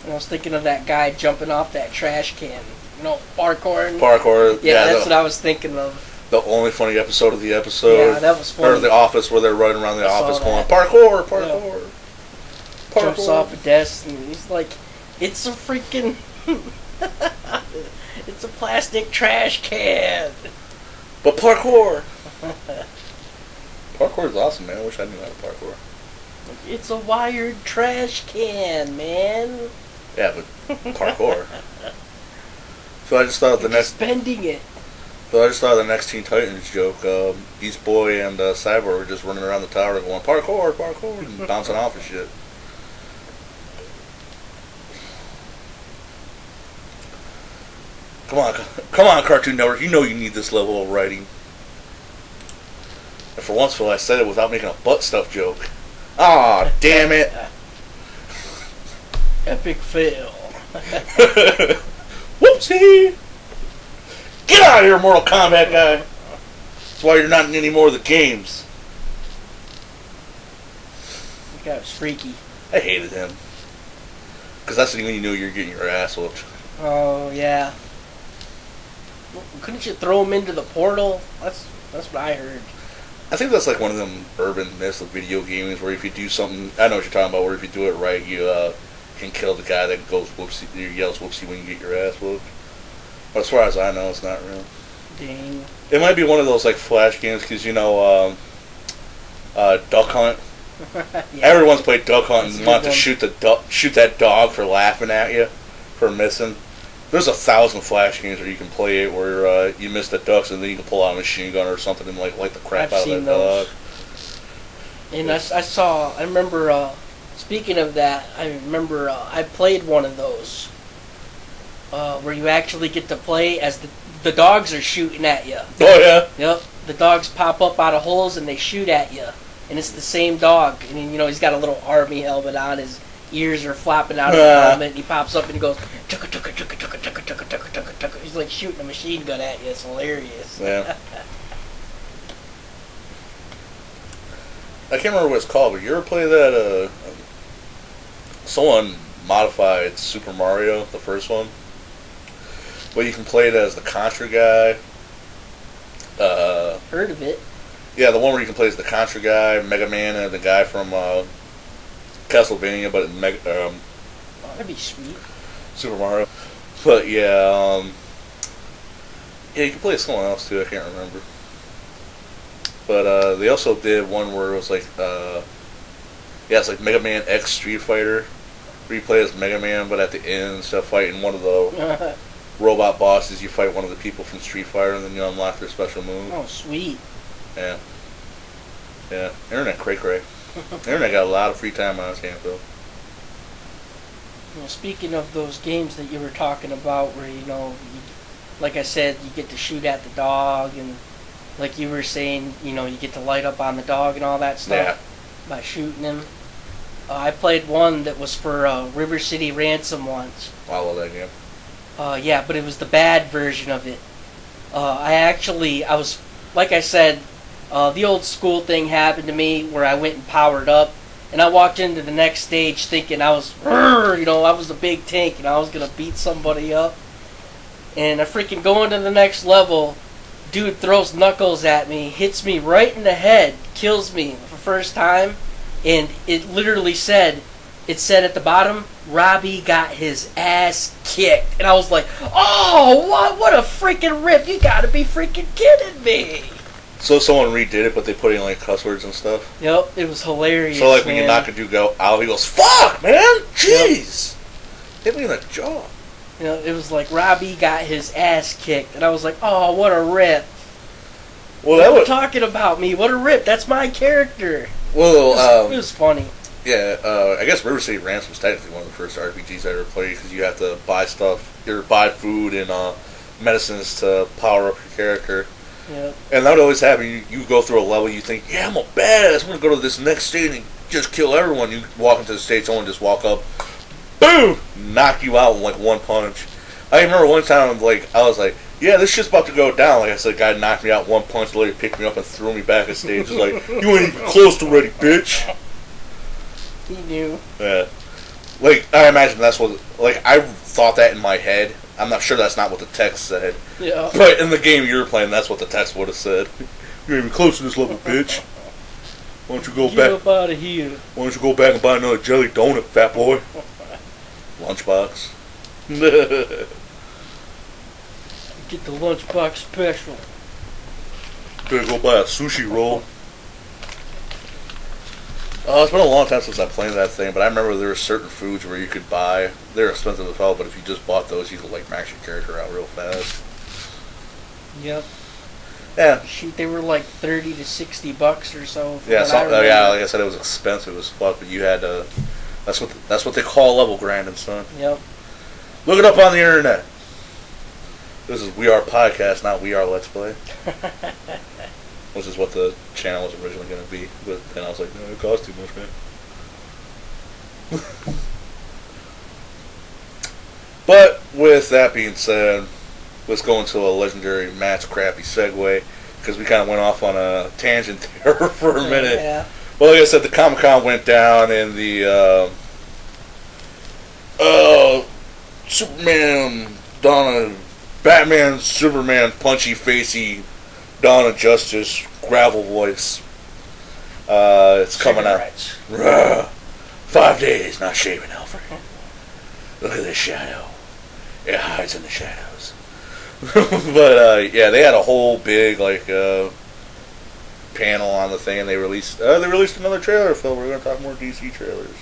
And I was thinking of that guy jumping off that trash can. You know, parkour. Parkour. Yeah, that's what I was thinking of. The only funny episode of the episode. Yeah, that was funny. Or The Office, where they're running around the I saw office going, that. parkour, parkour. Yeah. Parkour. Jumps off a desk and he's like, it's a freaking... it's a plastic trash can. But parkour. Parkour is awesome, man. I wish I knew how to parkour. It's a wired trash can, man. Yeah, but parkour. So I just thought of the next. Bending it. So I just thought of the next Teen Titans joke. Beast Boy and Cyborg were just running around the tower going parkour, parkour, and bouncing off and shit. Come on, Cartoon Network. You know you need this level of writing. And for once, Phil, I said it without making a butt stuff joke. Ah, damn it. Epic fail. Whoopsie! Get out of here, Mortal Kombat guy. That's why you're not in any more of the games. That guy was freaky. I hated him. Because that's when you knew you were getting your ass whooped. Oh, yeah. Couldn't you throw him into the portal? That's what I heard. I think that's like one of them urban myths of video gaming where if you do something, I know what you're talking about, where if you do it right, you can kill the guy that goes whoopsie, yells whoopsie when you get your ass whooped. But as far as I know, it's not real. Dang. It might be one of those like flash games because Duck Hunt. Yeah. Everyone's played Duck Hunt That's a and good want to one. shoot that dog for laughing at you for missing. There's 1,000 flash games where you can play it where you miss the ducks and then you can pull out a machine gun or something and like light the crap I've out seen of that dog. And I remember, speaking of that, I remember I played one of those where you actually get to play as the dogs are shooting at you. Oh yeah. Yep. The dogs pop up out of holes and they shoot at you. And it's the same dog. And he's got a little army helmet on. His ears are flapping out of the helmet. And he pops up and he goes, tucka, tucka, tucka, tucka, tucka, tucka, tucka, tucka, tucka. He's like shooting a machine gun at you. It's hilarious. Yeah. I can't remember what it's called, but you ever play that, someone modified Super Mario, the first one? Well, you can play it as the Contra guy. Heard of it. Yeah, the one where you can play as the Contra guy, Mega Man, and the guy from Castlevania, but in Oh, that'd be sweet. Super Mario. But yeah, you can play as someone else too. I can't remember. But they also did one where it was like, it's like Mega Man X Street Fighter, where you play as Mega Man, but at the end, instead of fighting one of the robot bosses, you fight one of the people from Street Fighter, and then you unlock their special move. Oh, sweet. Yeah. Yeah. Internet cray. Internet got a lot of free time on his hands, though. Well, speaking of those games that you were talking about, where like I said, you get to shoot at the dog, and like you were saying, you get to light up on the dog and all that stuff by shooting him. I played one that was for River City Ransom once. I love that game. Yeah, but it was the bad version of it. I was, like I said, the old school thing happened to me where I went and powered up, and I walked into the next stage thinking I was a big tank and I was gonna beat somebody up. And I freaking go into the next level, dude throws knuckles at me, hits me right in the head, kills me for the first time, and it literally said at the bottom, Robbie got his ass kicked. And I was like, oh, what a freaking rip. You gotta be freaking kidding me. So someone redid it, but they put in like cuss words and stuff. Yep, it was hilarious. So like when you knock a dude out, he goes, "Fuck, man, jeez, hit me in the jaw." You know, it was like Robbie got his ass kicked, and I was like, "Oh, what a rip!" Well, What are you talking about me? What a rip! That's my character. Well, it was funny. Yeah, I guess River City Ransom was technically one of the first RPGs I ever played because you have to buy stuff, or buy food and medicines to power up your character. Yeah. And that would always happen. You go through a level, you think, yeah, I'm a badass. I'm going to go to this next stage and just kill everyone. You walk into the stage, someone just walk up, boom, knock you out in like one punch. I remember one time, like, I was like, yeah, this shit's about to go down. Like I said, the guy knocked me out one punch, literally picked me up and threw me back on stage. Just like, you ain't even close to ready, bitch. He knew. Yeah. Like, I imagine that's what, like, I thought that in my head. I'm not sure that's not what the text said. Yeah. But in the game you were playing, that's what the text would have said. You ain't even close to this level, bitch. Why don't you go Get back? up out of here. Why don't you go back and buy another jelly donut, fat boy? Lunchbox. Get the lunchbox special. Better go buy a sushi roll. It's been a long time since I played that thing, but I remember there were certain foods where you could buy. They're expensive as well, but if you just bought those, you could like max your character out real fast. Yep. Yeah. Shoot, they were like $30 to $60 or so. Yeah. Yeah. Like I said, it was expensive as fuck, but you had to. That's what they call level grinding, son. Yep. Look it up on the internet. This is We Are Podcast, not We Are Let's Play. Which is what the channel was originally going to be. But then I was like, no, it costs too much, man. But with that being said, let's go into a legendary Matt's crappy segue. Because we kind of went off on a tangent there for a minute. Yeah. Well, like I said, the Comic-Con went down and the Superman, Batman, Superman, punchy-facey, Dawn of Justice, gravel voice. It's coming out. Rah, 5 days not shaving, Alfred. Look at this shadow. It hides in the shadows. But yeah, they had a whole big panel on the thing, and they released another trailer. Phil, we're going to talk more DC trailers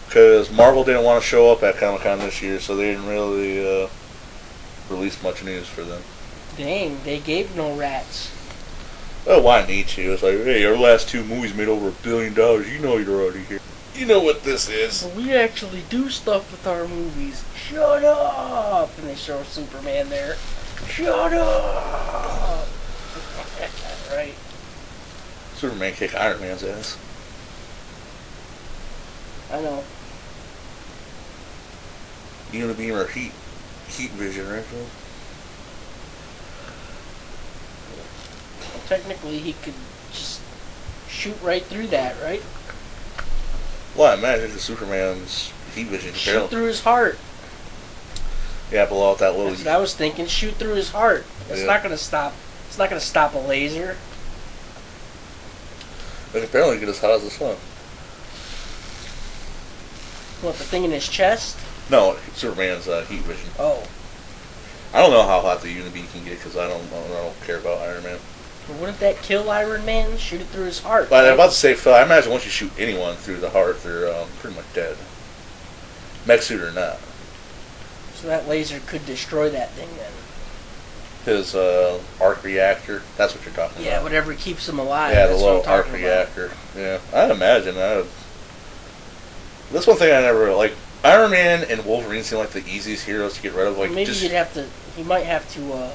because Marvel didn't want to show up at Comic-Con this year, so they didn't really release much news for them. Dang, they gave no rats. Oh, why need to? It's like, hey, our last two movies made over $1 billion. You know you're already here. You know what this is. Well, we actually do stuff with our movies. Shut up! And they show Superman there. Shut up! Right. Superman kicked Iron Man's ass. I know. Unibeam or heat vision, right, Phil? Well, technically, he could just shoot right through that, right? Well, I imagine the Superman's heat vision. Shoot through his heart. Yeah, below that little. That's what I was thinking. Shoot through his heart. It's not going to stop. It's not going to stop a laser. It apparently get as hot as the sun. What, the thing in his chest? No, Superman's heat vision. Oh. I don't know how hot the Unibeam can get because I don't care about Iron Man. Well, wouldn't that kill Iron Man? Shoot it through his heart. But I'm about to say, Phil, I imagine once you shoot anyone through the heart, they're pretty much dead. Mech suit or not. So that laser could destroy that thing then. His arc reactor, that's what you're talking about. Yeah, whatever keeps him alive. Yeah, the that's little what I'm arc talking reactor. About. Yeah, I'd imagine. That's one thing I never like. Iron Man and Wolverine seem like the easiest heroes to get rid of. Like, maybe you'd have to. He might have to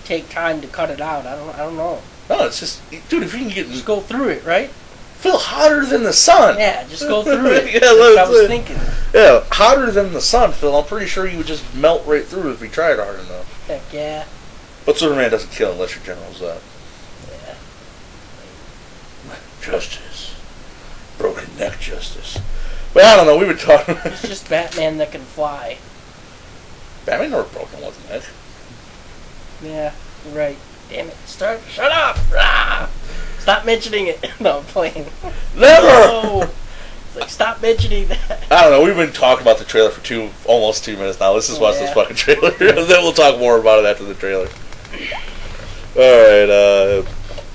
take time to cut it out. I don't know. No, it's just, dude. If you can just go through it, right? Feel hotter than the sun. Yeah, just go through it. Yeah, that's what I was thinking. Yeah, hotter than the sun, Phil. I'm pretty sure you would just melt right through it if you tried hard enough. Heck yeah. But Superman doesn't kill unless your general's up. Yeah. Justice. Broken neck justice. But I don't know, we were talking... It's just Batman that can fly. Batman never broken one's neck. Yeah, you're right. Damn it. Shut up! Rah! Stop mentioning it. No, I'm playing. Never! No. It's like, stop mentioning that. I don't know, we've been talking about the trailer for almost 2 minutes now. Let's just watch this fucking trailer. Then we'll talk more about it after the trailer. Alright,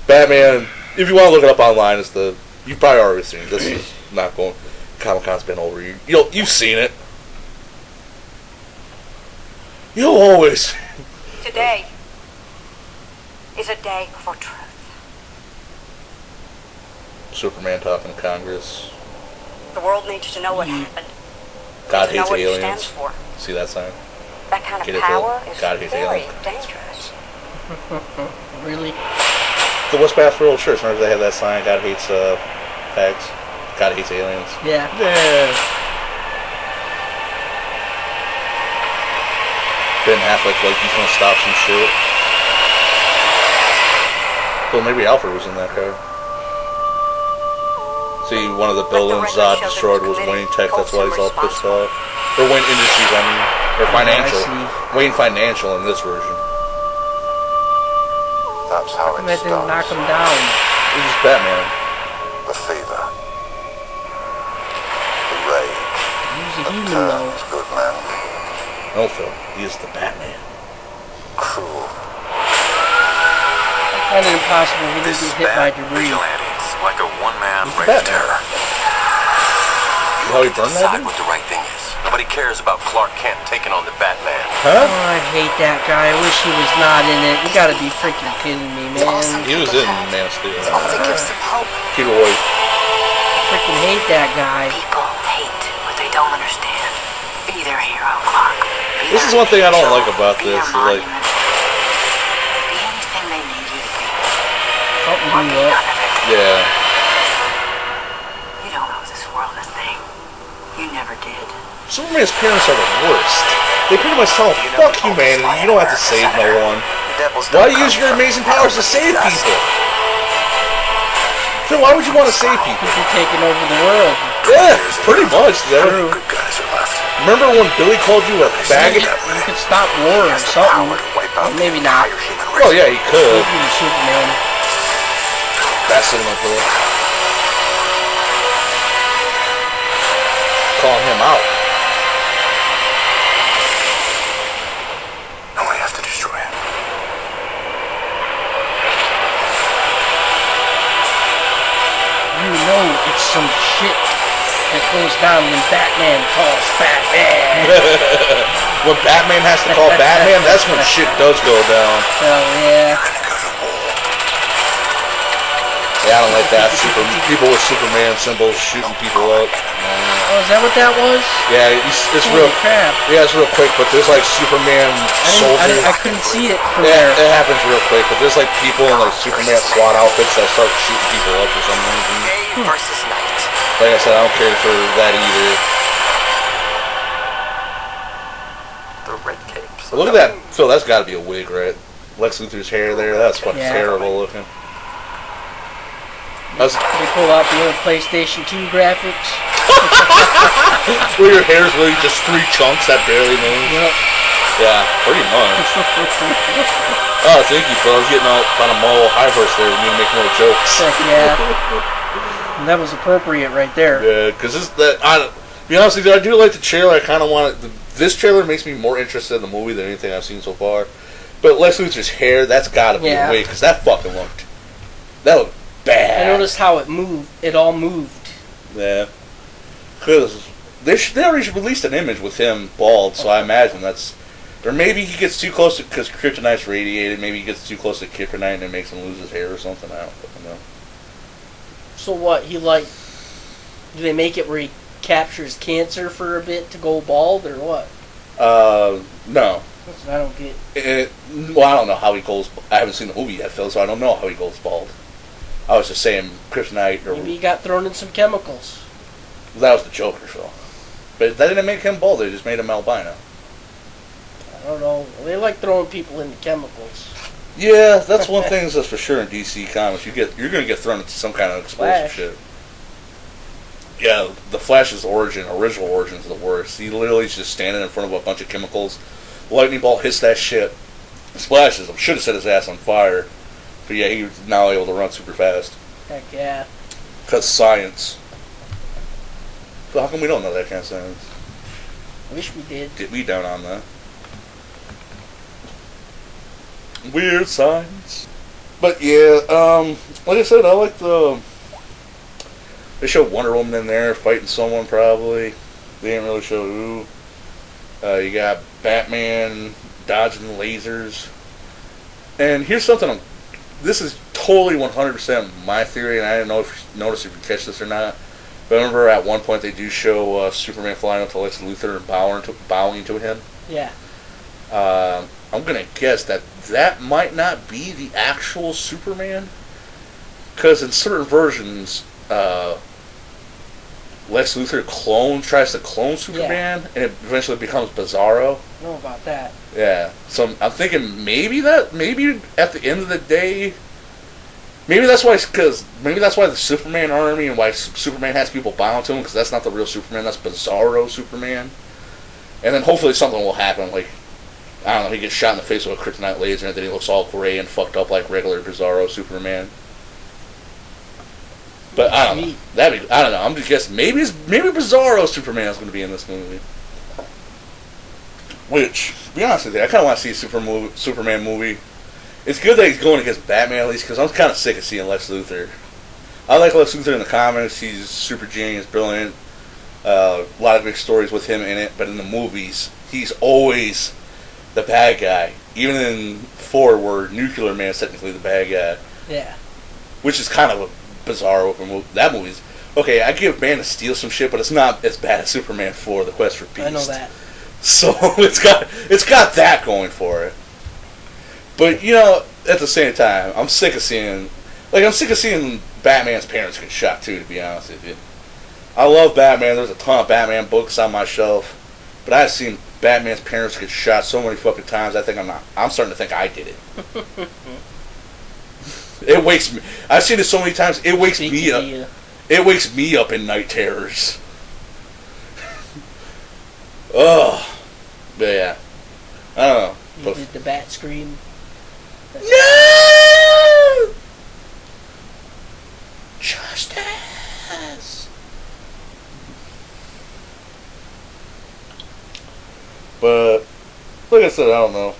Batman, if you want to look it up online, it's the... You've probably already seen it. This is not going... Comic-Con's been over. You've seen it. You'll always... Today is a day for truth. Superman talking to Congress. The world needs to know what happened. God Needs to know hates what he aliens. stands for. See that sign? That kind of Get it, power Phil? is God hates very aliens. dangerous. Really? The West Bathroom Church, remember they had that sign, God hates fags? God hates aliens. Yeah. Yeah. Ben Affleck, like he's gonna stop some shit. So maybe Alfred was in that car. See, one of the buildings destroyed was Wayne Tech, that's why he's all pissed off. Or Wayne Industries, I mean. Or Financial. Wayne Financial in this version. That's how it That didn't knock starts. him down. This is Batman. The fever. The rage. He's a That human, though. turns good men No, Phil. He is the Batman. cruel. I find it impossible he didn't get hit by debris. vigilantes, like a one-man He's reign of Batman. terror. How he burned that Decide dude? what the right thing is. Nobody cares about Clark Kent taking on the Batman. Huh? Oh, I hate that guy. I wish he was not in it. You gotta be freaking kidding me, man. He was in Man of Steel. Only gives them hope. Peter White. I freaking hate that guy. People hate what they don't understand. Be their hero, Clark. Be This is their one thing I don't angel. like about Be this, their is like- monument. Be anything they need you to be. Something Or be blew none up. of it. Yeah. You don't owe this world a thing. You never did. Superman's parents are the worst. They pretty much tell him, fuck humanity, you don't have to save no one. Why use your amazing powers to save people? Phil, why would you want to save people? Could be taking over the world. Yeah, pretty much. True. Good guys are left. Remember when Billy called you a faggot? You could stop war or something. Well, maybe not. Oh yeah, he could. If he was Superman. That's it, my boy. Calling him out. And we have to destroy him. You know it's some shit that goes down when Batman calls Batman. When Batman has to call Batman, that's when shit does go down. Hell yeah. Yeah, I don't like that. People with Superman symbols shooting people up. Oh, is that what that was? Yeah, it's Holy real. crap. Yeah, it's real quick, but there's like Superman soldiers. I couldn't see it from Yeah, there. it happens real quick, but there's like people in like Superman SWAT outfits that start shooting people up for some reason. Day versus night. Like I said, I don't care for that either. The red capes. But look at that, Phil. That's got to be a wig, right? Lex Luthor's hair there. That's fucking Yeah. terrible looking. They pull out the old PlayStation 2 graphics. Where your hair's really just three chunks that barely move. Yep. Yeah, pretty much. Oh, thank you, Phil. I was getting out on a moral high horse there. We need to make more jokes. Heck yeah. And that was appropriate right there. Yeah, because to be honest with you, I do like the trailer. I kind of want it. This trailer makes me more interested in the movie than anything I've seen so far. But Lex Luthor's hair, that's got to be Yeah. a wig, because that looked bad. I noticed how it moved. It all moved. Yeah. Because they already released an image with him bald, so I imagine that's... Or maybe he gets too close to... Because Kryptonite's radiated, maybe he gets too close to Kryptonite and it makes him lose his hair or something. I don't fucking know. So what? Do they make it where he captures cancer for a bit to go bald or what? No. That's what I don't get. Well, I don't know how he goes... I haven't seen the movie yet, Phil, so I don't know how he goes bald. I was just saying Kryptonite... Or, Maybe he got thrown in some chemicals. that was the Joker, Phil. But that didn't make him bald, they just made him albino. I don't know. They like throwing people into chemicals. Yeah, that's one thing that's for sure in DC Comics. You're going to get thrown into some kind of explosive Flash. shit. Yeah, the Flash's original origin is the worst. He literally is just standing in front of a bunch of chemicals. Lightning bolt hits that shit, splashes him. Should have set his ass on fire. But yeah, he's now able to run super fast. Heck yeah. Because science. So how come we don't know that kind of science? I wish we did. Get me down on that. Weird science. But yeah, like I said, I like they showed Wonder Woman in there fighting someone probably. They didn't really show who. You got Batman dodging lasers. And here's something. This is totally 100% my theory, and I didn't know if you noticed if you catch this or not. But I remember at one point they do show Superman flying up to Lex Luthor and bowing to him. Yeah. I'm gonna guess that might not be the actual Superman, because in certain versions, Lex Luthor tries to clone Superman, and it eventually becomes Bizarro. I know about that. Yeah, so I'm thinking maybe at the end of the day, maybe that's why the Superman army and why Superman has people bound to him, because that's not the real Superman, that's Bizarro Superman. And then hopefully something will happen, like, I don't know, he gets shot in the face with a kryptonite laser and then he looks all gray and fucked up like regular Bizarro Superman. But I don't know. I don't know. I'm just guessing. Maybe Bizarro Superman is going to be in this movie. Which, to be honest with you, I kind of want to see a Superman movie. It's good that he's going against Batman at least, because I'm kind of sick of seeing Lex Luthor. I like Lex Luthor in the comics. He's super genius, brilliant. A lot of big stories with him in it. But in the movies, he's always the bad guy. Even in 4, where Nuclear Man is technically the bad guy. Yeah. Which is kind of a bizarre open movie. That movie's okay. I give Man of Steel some shit, but it's not as bad as Superman 4: The Quest for Peace. I know that. So it's got that going for it. But you know, at the same time, I'm sick of seeing Batman's parents get shot too. To be honest with you, I love Batman. There's a ton of Batman books on my shelf, but I've seen Batman's parents get shot so many fucking times. I'm starting to think I did it. It wakes me. I've seen it so many times. It wakes me up. It wakes me up in night terrors. Ugh. But yeah, I don't know. You did the bat scream. No! Justice. But like I said, I don't know.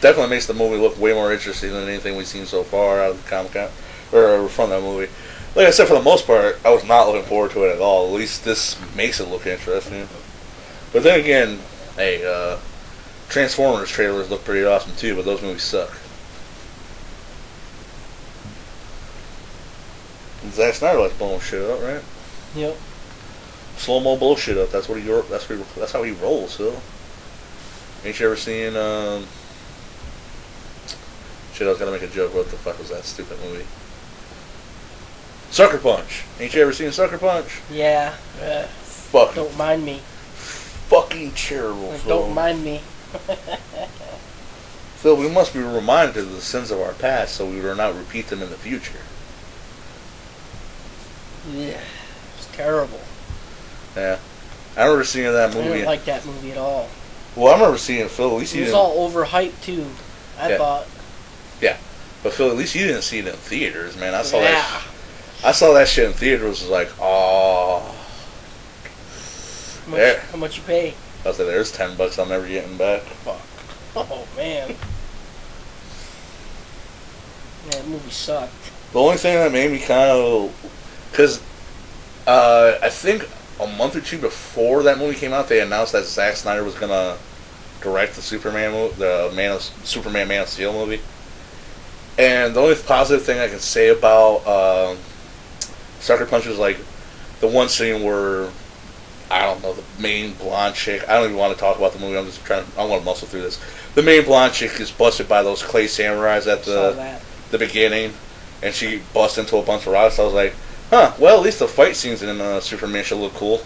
Definitely makes the movie look way more interesting than anything we've seen so far out of the Comic-Con, or from that movie. Like I said, for the most part, I was not looking forward to it at all. At least this makes it look interesting. But then again, hey, Transformers trailers look pretty awesome too, but those movies suck. And Zack Snyder likes blowing shit up, right? Yep. Slow-mo bullshit up. That's how he rolls, Phil. Ain't you ever seen shit, I was gonna make a joke. What the fuck was that stupid movie? Sucker Punch. Ain't you ever seen Sucker Punch? Yeah. Fucking. Don't mind me. Fucking terrible, Phil. Don't mind me. Phil, we must be reminded of the sins of our past so we will not repeat them in the future. Yeah. It's terrible. Yeah. I remember seeing that movie. I didn't like that movie at all. Well, I remember seeing Phil. At least it was all overhyped too. I thought. Yeah, but Phil, at least you didn't see it in theaters, man. I saw that shit in theaters. Was like, oh. How much you pay? I was like, there's $10 I'm never getting back. Fuck. Oh man. That movie sucked. The only thing that made me kind of, because I think a month or two before that movie came out, they announced that Zack Snyder was gonna direct the Superman Man of Steel movie. And the only positive thing I can say about Sucker Punch is like the one scene where, I don't know, the main blonde chick, I don't even want to talk about the movie, I want to muscle through this. The main blonde chick is busted by those clay samurais at the beginning, and she busts into a bunch of rocks. I was like, huh, well, at least the fight scenes in Superman should look cool.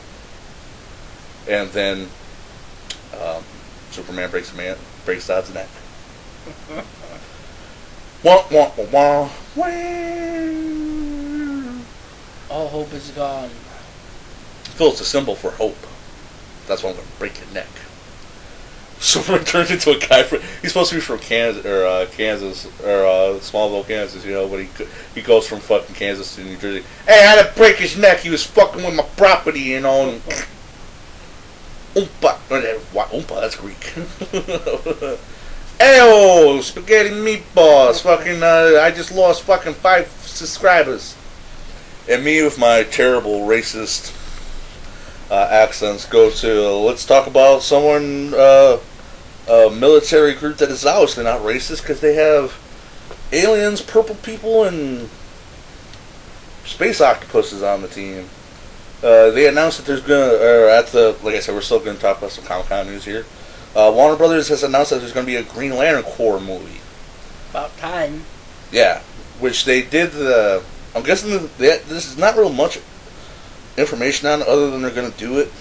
And then Superman breaks Zod's neck. Wah, wah, wah, wah. All hope is gone. Phil, it's a symbol for hope. That's why I'm going to break your neck. Superman turns into a guy he's supposed to be from Kansas, or Smallville, Kansas, you know, but he goes from fucking Kansas to New Jersey. Hey, I had to break his neck. He was fucking with my property, you know. And Oompa, that's Greek. Ayo, spaghetti meatballs. Fucking, I just lost fucking 5 subscribers. And me with my terrible racist accents go to, let's talk about someone, a military group that is obviously not racist because they have aliens, purple people, and space octopuses on the team. They announced that there's like I said, we're still going to talk about some Comic-Con news here. Warner Brothers has announced that there's going to be a Green Lantern Corps movie. About time. Yeah, which they did I'm guessing this is not real much information on it other than they're going to do it.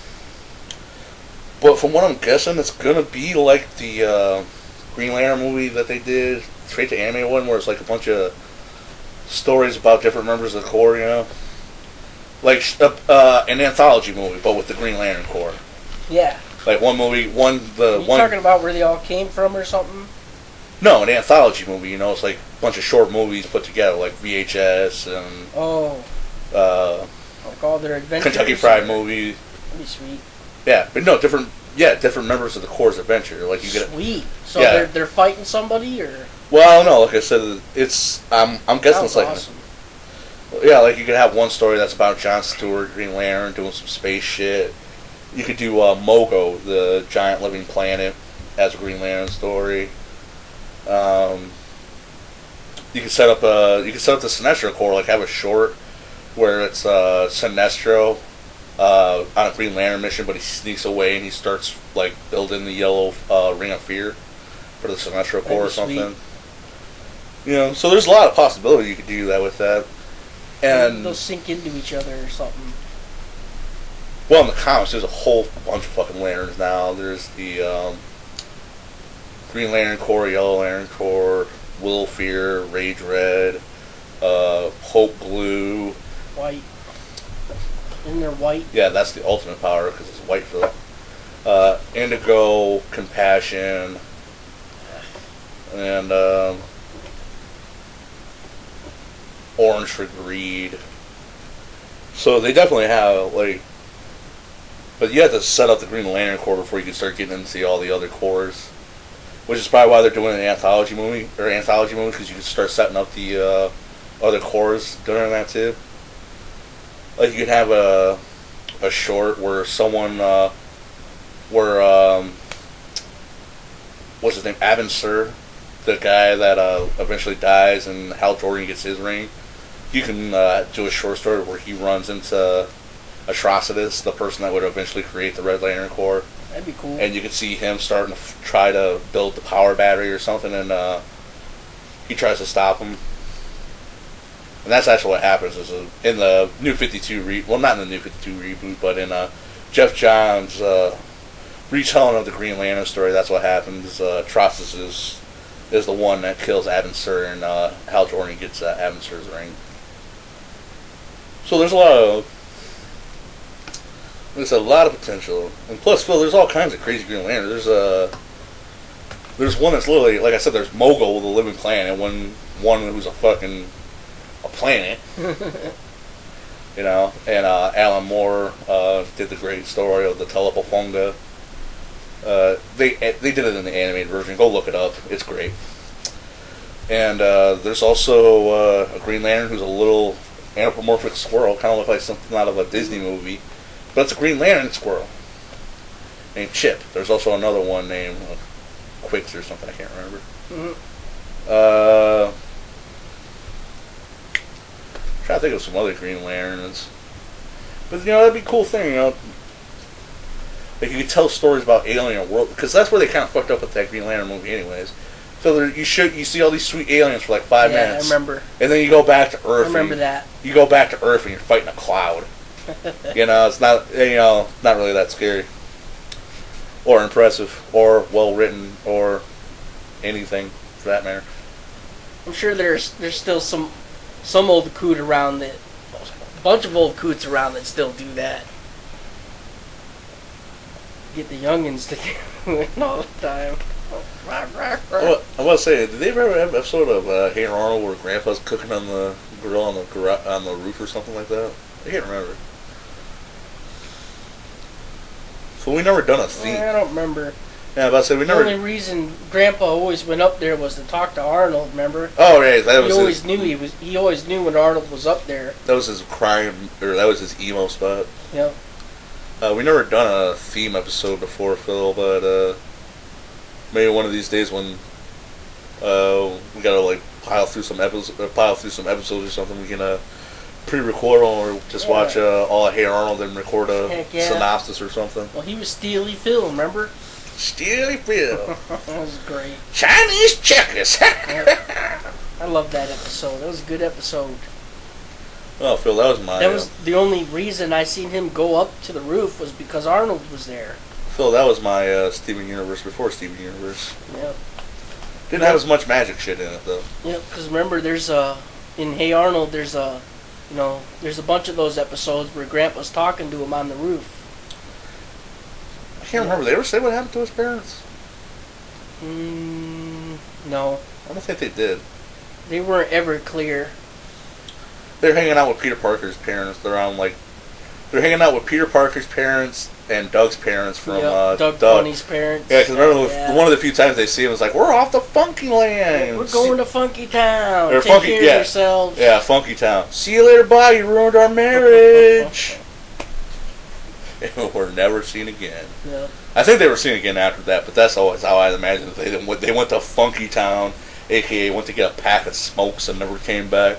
But from what I'm guessing, it's going to be like the Green Lantern movie that they did, straight to anime one, where it's like a bunch of stories about different members of the Corps, you know? Like an anthology movie, but with the Green Lantern Corps. Yeah. Like one movie, Are you talking about where they all came from or something? No, an anthology movie, you know, it's like a bunch of short movies put together, like VHS and... like all their adventures. Kentucky Fried Movie. That'd be sweet. Yeah, but no, different members of the Corps' adventure. Like you get sweet. So yeah. they're fighting somebody, or? Well, no, like I said, it's I'm guessing it's like awesome. Yeah, like you could have one story that's about Jon Stewart, Green Lantern, doing some space shit. You could do Mogo, the giant living planet, as a Green Lantern story. You could set up the Sinestro Corps, like have a short where it's Sinestro on a Green Lantern mission, but he sneaks away and he starts like building the yellow Ring of Fear for the Sinestro Corps or something. Sweet. You know, so there's a lot of possibility you could do that with that. And they'll sink into each other or something. Well, in the comics, there's a whole bunch of fucking lanterns now. There's the Green Lantern Corps, Yellow Lantern Corps, Will Fear, Rage Red, Hope Blue. White. Isn't there white? Yeah, that's the ultimate power because it's white for them. Indigo, Compassion, and Orange for Greed. So they definitely have, like... But you have to set up the Green Lantern Corps before you can start getting into all the other corps. Which is probably why they're doing an anthology movie, because you can start setting up the other corps during that too. Like you could have a short where someone, what's his name, Abin Sur, the guy that eventually dies and Hal Jordan gets his ring. You can do a short story where he runs into Atrocitus, the person that would eventually create the Red Lantern Corps. That'd be cool. And you can see him starting to try to build the power battery or something, and he tries to stop him. And that's actually what happens is in the New 52 well, not in the New 52 reboot, but in Jeff Johns' retelling of the Green Lantern story. That's what happens. Atrocitus is the one that kills Abin Sur, and Hal Jordan gets Abin Sur's ring. So there's a lot of potential, and plus, Phil, there's all kinds of crazy Green Lanterns. There's one that's literally, like I said, there's Mogul, the living planet, one who's a planet, you know. And Alan Moore did the great story of the Telepofunga. They did it in the animated version. Go look it up; it's great. And there's also a Green Lantern who's a little anthropomorphic squirrel, kind of look like something out of a Disney movie. But it's a Green Lantern squirrel named Chip. There's also another one named Quicks or something. I can't remember. Mm-hmm. Trying to think of some other Green Lanterns. But, you know, that'd be a cool thing, you know. Like, you could tell stories about alien world, because that's where they kind of fucked up with that Green Lantern movie anyways. So you see all these sweet aliens for like 5 minutes. Yeah, I remember. And then you go back to Earth. I remember that. You go back to Earth and you're fighting a cloud. You know, it's not, not really that scary. Or impressive. Or well written. Or anything, for that matter. I'm sure there's still some old coot around that, a bunch of old coots around that still do that. Get the youngins to do it all the time. Well, I want to say, did they ever have an episode of Hey Arnold where Grandpa's cooking on the grill on the roof or something like that? I can't remember. So we never done a theme. I don't remember. Yeah, I was about to say we The never. only reason Grandpa always went up there was to talk to Arnold. Remember? Oh, right, that was He always his, knew he always knew when Arnold was up there. that was his crime, or that was his emo spot. Yep. We never done a theme episode before, Phil, but maybe one of these days when we gotta like pile through some episodes or something, we can pre-record or just watch all of Hey Arnold and record a Heck yeah. synopsis or something. Well, he was Steely Phil. Remember? Steely Phil, That was great. Chinese checkers. I love that episode. That was a good episode. Oh, Phil, that was my. That was the only reason I seen him go up to the roof was because Arnold was there. Phil, that was my Steven Universe before Steven Universe. Yep. Didn't have as much magic shit in it though. Yep. Because remember, there's in Hey Arnold, there's a bunch of those episodes where Grandpa's talking to him on the roof. I can't remember. They ever say what happened to his parents? No, I don't think they did. they weren't ever clear. They're hanging out with Peter Parker's parents. They're hanging out with Peter Parker's parents and Doug's parents from Doug Funny's parents. Yeah, because remember one of the few times they see him was like, "We're off to Funky Land. We're going to Funky Town. Or Take Funky- care yeah. of yourselves." Yeah, Funky Town. See you later, bye. You ruined our marriage." And we're never seen again. Yeah. I think they were seen again after that, but that's always how I imagine it. They went to Funky Town, aka went to get a pack of smokes and never came back.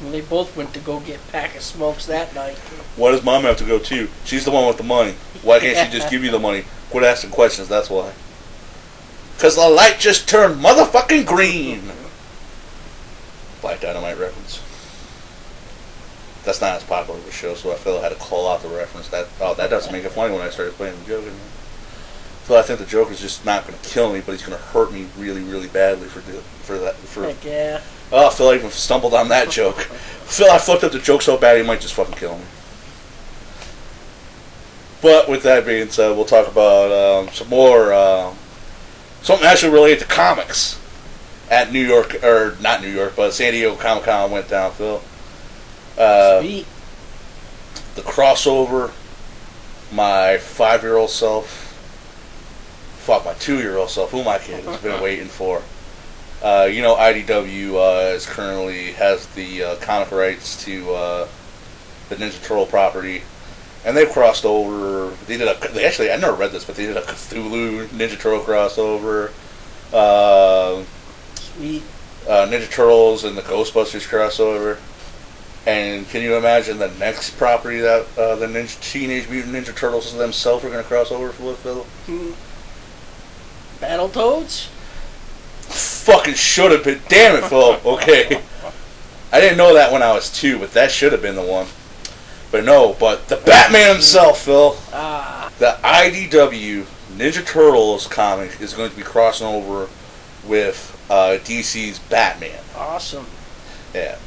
And they both went to go get a pack of smokes that night. Why does Mom have to go too? She's the one with the money. Why can't she just give you the money? Quit asking questions, that's why. Because the light just turned motherfucking green. Black Dynamite reference. That's not as popular of a show, so I feel I had to call out the reference. That doesn't make it funny when I started playing the joke. So I think the joke is just not going to kill me, but he's going to hurt me really, really badly for that. Heck yeah. Oh, I feel like I even stumbled on that joke. I fucked up the joke so bad he might just fucking kill me. But with that being said, we'll talk about some more, something actually related to comics at New York, or not New York, but San Diego Comic-Con went down, Phil. Sweet. The crossover, my 5-year-old self, fuck, my 2-year-old self, who am I kidding, has been waiting for. IDW is currently has the comic rights to the Ninja Turtle property, and they've crossed over. They actually, I never read this, but they did a Cthulhu Ninja Turtle crossover. Sweet. Ninja Turtles and the Ghostbusters crossover. And can you imagine the next property that the Teenage Mutant Ninja Turtles themselves are going to cross over with, Phil? Battletoads? Fucking should have been. Damn it, Phil. Okay. I didn't know that when I was 2, but that should have been the one. But no, but the Batman himself, Phil. The IDW Ninja Turtles comic is going to be crossing over with DC's Batman. Awesome. Yeah.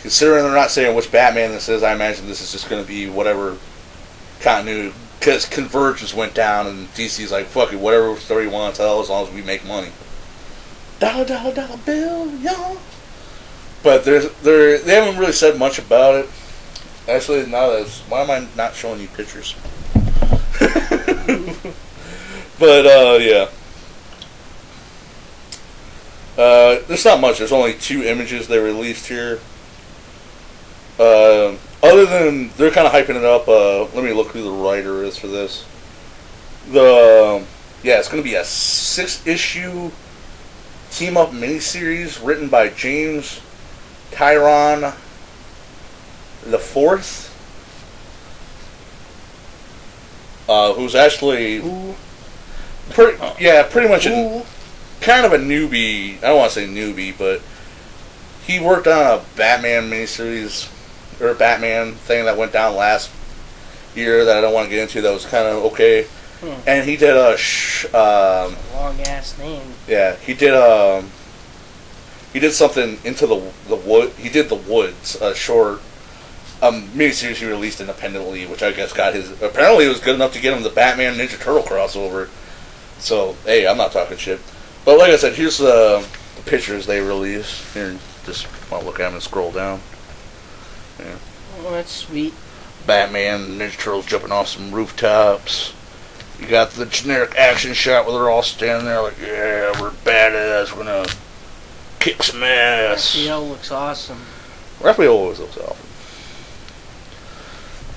Considering they're not saying which Batman this is, I imagine this is just going to be whatever continuity. Because Convergence went down and DC's like, fuck it, whatever story you want to tell as long as we make money. Dollar, dollar, dollar bill, y'all. But they haven't really said much about it. Actually, why am I not showing you pictures? But, yeah. There's not much. There's only 2 images they released here. Other than, they're kind of hyping it up. Let me look who the writer is for this. It's going to be a 6-issue team-up miniseries written by James Tyron IV, who's actually pretty much kind of a newbie. I don't want to say newbie, but he worked on a Batman miniseries or a Batman thing that went down last year that I don't want to get into. That was kind of okay. And he did a long ass name. Yeah, he did something into the wood. He did The Woods, a short miniseries he released independently, which I guess got his. Apparently, it was good enough to get him the Batman Ninja Turtle crossover. So hey, I'm not talking shit. But like I said, here's the pictures they released. Here, just want to look at them and scroll down. Yeah. Oh, that's sweet. Batman, Ninja Turtles jumping off some rooftops. You got the generic action shot where they're all standing there like, yeah, we're badass, we're gonna kick some ass. Raphael looks awesome. Raphael always looks awesome.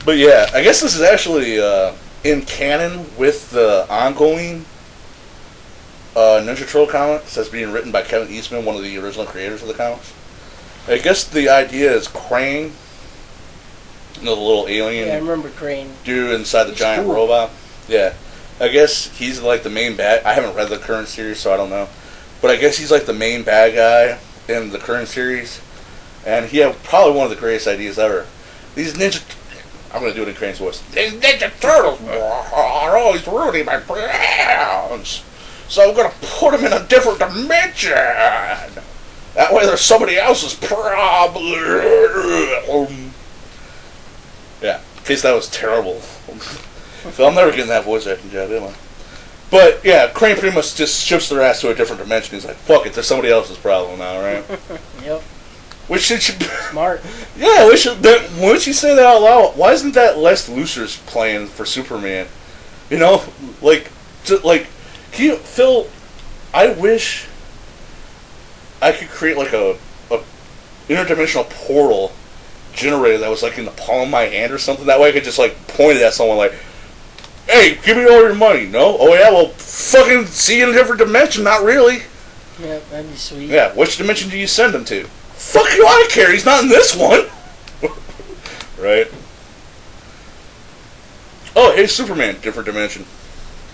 But yeah, I guess this is actually in canon with the ongoing Ninja Turtle comics that's being written by Kevin Eastman, one of the original creators of the comics. I guess the idea is Crane, the little alien Yeah, I remember Crane. dude inside the He's giant cool. robot. Yeah. I guess he's like the main bad. I haven't read the current series, so I don't know. But I guess he's like the main bad guy in the current series. And he had probably one of the greatest ideas ever. These ninja... I'm going to do it in Crane's voice. These Ninja Turtles are always ruining my plans. So I'm going to put them in a different dimension. That way there's somebody else's problem. Yeah, in case that was terrible. So I'm never getting that voice acting job, am I? But yeah, Crane pretty much just shifts their ass to a different dimension. He's like, fuck it, there's somebody else's problem now, right? Yep. Which it should... Smart. Yeah, once you say that out loud, why isn't that Les Luthor's playing for Superman? You know, Phil, I wish I could create like a interdimensional portal generator that was like in the palm of my hand or something. That way I could just like point it at someone like, hey, give me all your money. No? Oh yeah, well, fucking see you in a different dimension. Not really. Yeah, that'd be sweet. Yeah, which dimension do you send him to? Fuck you, I care. He's not in this one. Right? Oh, hey, Superman. Different dimension.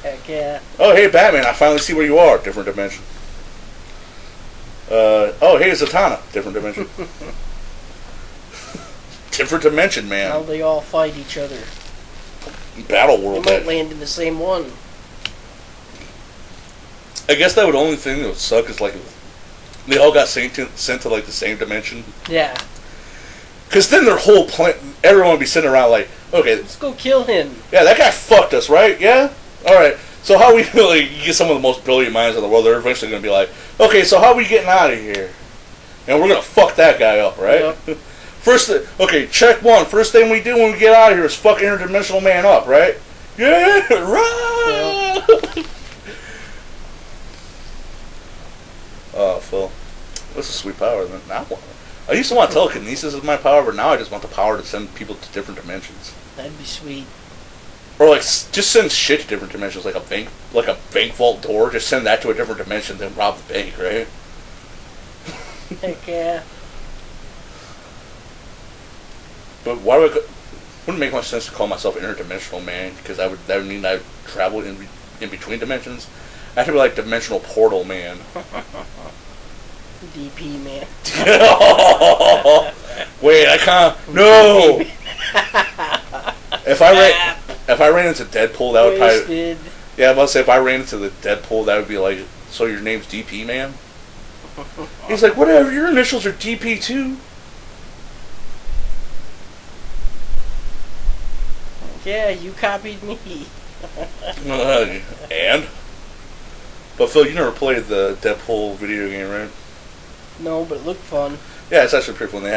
Heck yeah. Oh, hey, Batman. I finally see where you are. Different dimension. Oh, hey, Zatanna. Different dimension. Different dimension, Now man. they all fight each other. Battle They world. might land in the same one. I guess that would only thing that would suck is like they all got sent to like the same dimension. Yeah. Because then their whole plan, everyone would be sitting around like, okay, Let's go kill him. yeah, that guy fucked us, right? Yeah? Alright, so how we really get some of the most brilliant minds in the world, they're eventually going to be like, okay, so how we getting out of here? And we're going to fuck that guy up, right? Yep. Okay, check one. First thing we do when we get out of here is fuck interdimensional man up, right? Yeah, right! Oh, Phil. That's a sweet power. Now, I used to want telekinesis as my power, but now I just want the power to send people to different dimensions. That'd be sweet. Or like just send shit to different dimensions, like a bank vault door. Just send that to a different dimension, then rob the bank, right? Heck yeah. But why would wouldn't make much sense to call myself interdimensional man? Because that would mean I travel in between dimensions. I have to be like dimensional portal man. DP man. Wait, I can't. No. If I ran into Deadpool, that would Wasted. probably. Yeah, I was about to say if I ran into the Deadpool, that would be like, so your name's DP man? He's like, whatever. Your initials are DP too. Yeah, you copied me. And? But Phil, you never played the Deadpool video game, right? No, but it looked fun. Yeah, it's actually pretty fun. They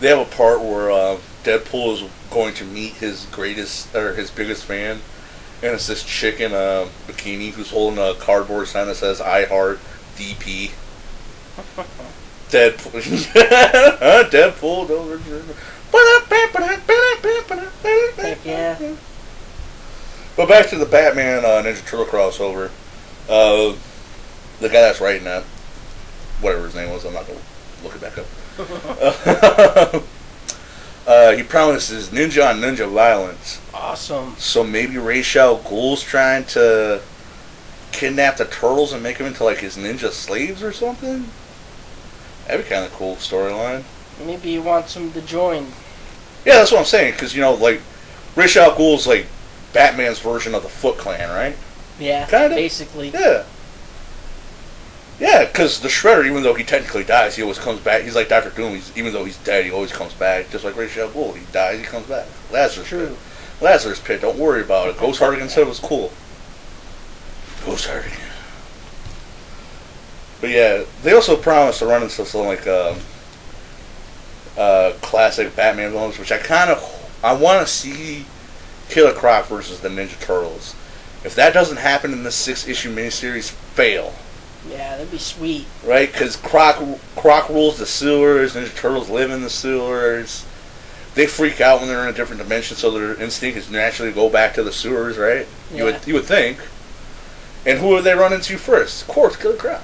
have a part where Deadpool is going to meet his biggest fan, and it's this chick in a bikini who's holding a cardboard sign that says "I heart DP." Deadpool. Deadpool. Heck yeah. But back to the Batman Ninja Turtle crossover. The guy that's writing that, whatever his name was, I'm not going to look it back up. He promises ninja on ninja violence. Awesome. So maybe Ra's al Ghul's trying to kidnap the turtles and make them into like his ninja slaves or something? That'd be kind of a cool storyline. Maybe he wants him to join. Yeah, that's what I'm saying. Because, like, Ra's al Ghul's like Batman's version of the Foot Clan, right? Yeah, Kinda. basically. Yeah. Yeah, because the Shredder, even though he technically dies, he always comes back. He's like Dr. Doom. Even though he's dead, he always comes back. Just like Ra's al Ghul. He dies, he comes back. Lazarus Pit. Lazarus Pit, don't worry about it. Ghost Hardigan said it was cool. Ghost Hardigan. But yeah, they also promised to run into some like classic Batman villains, which I want to see Killer Croc versus the Ninja Turtles. If that doesn't happen in this 6-issue miniseries, fail. Yeah, that'd be sweet. Right? Because Croc rules the sewers, Ninja Turtles live in the sewers. They freak out when they're in a different dimension, so their instinct is naturally to go back to the sewers, right? Yeah. You would think. And who would they run into first? Of course, Killer Croc.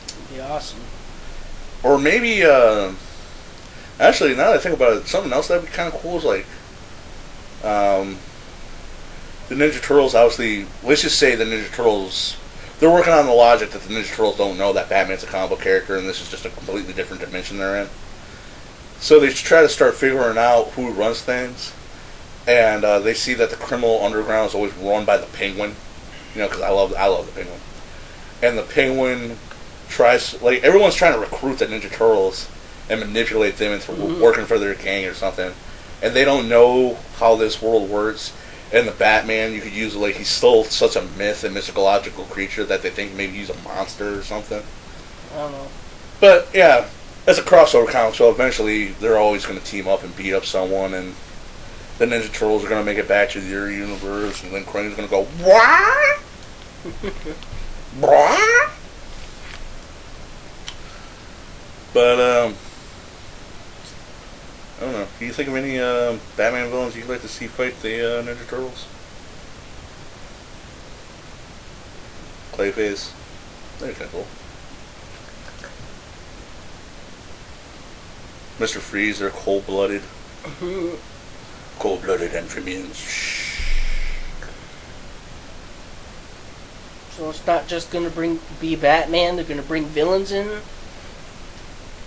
That'd be awesome. Or maybe, actually, now that I think about it, something else that'd be kind of cool is like, the Ninja Turtles, obviously, let's just say the Ninja Turtles, they're working on the logic that the Ninja Turtles don't know that Batman's a comic book character and this is just a completely different dimension they're in. So they try to start figuring out who runs things, and they see that the criminal underground is always run by the Penguin, you know, because I love the Penguin. And the Penguin tries, like, everyone's trying to recruit the Ninja Turtles and manipulate them into working for their gang or something. And they don't know how this world works. And the Batman, you could use it like he's still such a myth and mythological creature that they think maybe he's a monster or something. I don't know. But, yeah, it's a crossover comic, so eventually they're always going to team up and beat up someone, and the Ninja Turtles are going to make it back to their universe, and then Krang's going to go, what? What? But, I don't know. Do you think of any Batman villains you'd like to see fight the Ninja Turtles? Clayface. That'd be kind of cool. Mr. Freeze, they're cold-blooded. Cold-blooded amphibians. So it's not just going to be Batman, they're going to bring villains in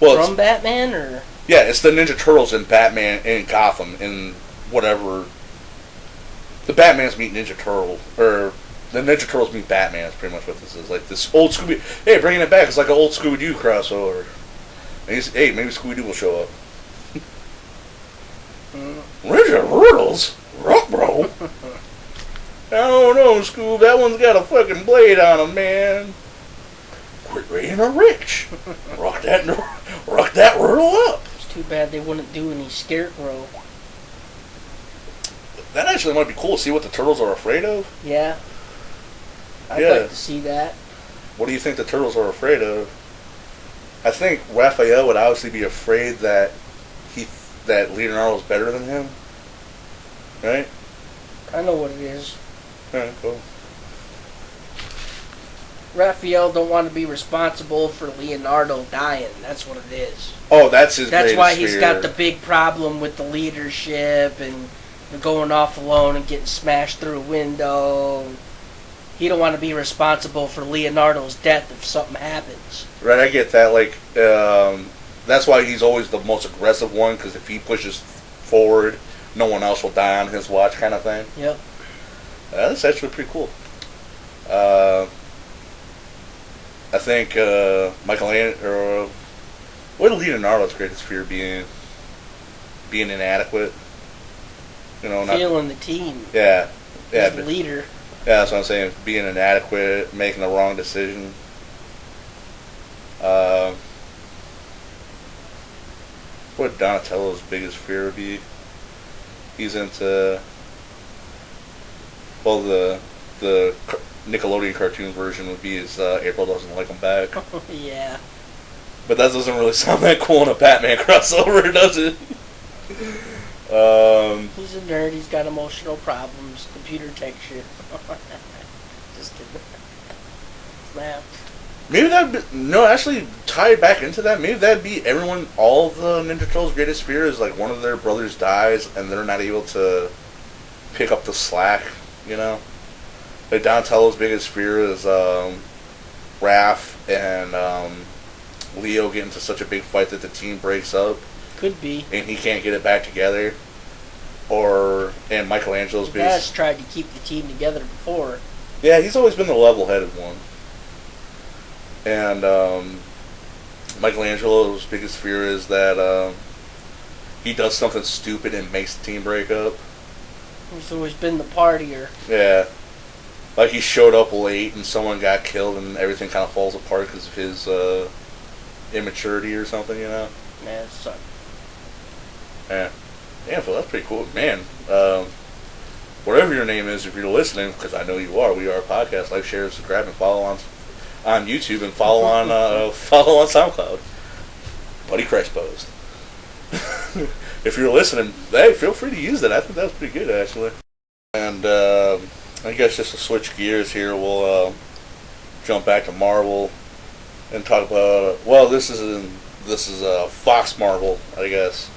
Well, from Batman, or? yeah, it's the Ninja Turtles and Batman in Gotham in whatever. The Batmans meet Ninja Turtle, or the Ninja Turtles meet Batman is pretty much what this is. Like this old Scooby. Hey, bringing it back, it's like an old Scooby-Doo crossover. Hey, maybe Scooby-Doo will show up. Ninja Turtles? Rock, bro. I don't know, Scoob. That one's got a fucking blade on him, man. Quit being a rich. Rock that Turtle up. It's too bad they wouldn't do any Scarecrow. That actually might be cool to see what the Turtles are afraid of. Yeah. I'd Yeah. like to see that. What do you think the Turtles are afraid of? I think Raphael would obviously be afraid that Leonardo's better than him. Right? I know what it is. Alright, cool. Raphael don't want to be responsible for Leonardo dying. That's what it is. Oh, that's his That's greatest why he's fear. got the big problem with the leadership and going off alone and getting smashed through a window. He don't want to be responsible for Leonardo's death if something happens. Right, I get that. Like, that's why he's always the most aggressive one, because if he pushes forward, no one else will die on his watch, kind of thing. Yep. That's actually pretty cool. I think Michelangelo, what would Leonardo's greatest fear being inadequate? You know, not Feeling the team. yeah, He's the leader. yeah. That's what I'm saying. Being inadequate, making the wrong decision. What would Donatello's biggest fear would be? He's into, well, the Nickelodeon cartoon version would be his April doesn't like him back. Yeah. But that doesn't really sound that cool in a Batman crossover, does it? He's a nerd. He's got emotional problems. Computer tech shit. Just kidding. Laugh. Maybe actually tie it back into that. Maybe that'd be all of the Ninja Turtles' greatest fear is like one of their brothers dies and they're not able to pick up the slack, you know? Like Donatello's biggest fear is Raph and Leo get into such a big fight that the team breaks up. Could be. And he can't get it back together. And Michelangelo's He biggest... has tried to keep the team together before. Yeah, he's always been the level-headed one. And Michelangelo's biggest fear is that he does something stupid and makes the team break up. He's always been the partier. Yeah. Like he showed up late and someone got killed and everything kind of falls apart because of his immaturity or something, you know? Man, it sucked. Yeah. Damn, Phil, that's pretty cool. Man, whatever your name is, if you're listening, because I know you are, we are a podcast. Like, share, subscribe, and follow on YouTube and follow on follow on SoundCloud. Buddy Christ Posed. If you're listening, hey, feel free to use that. I think that was pretty good, actually. And I guess just to switch gears here, we'll jump back to Marvel and talk about. Well, this is Fox Marvel, I guess.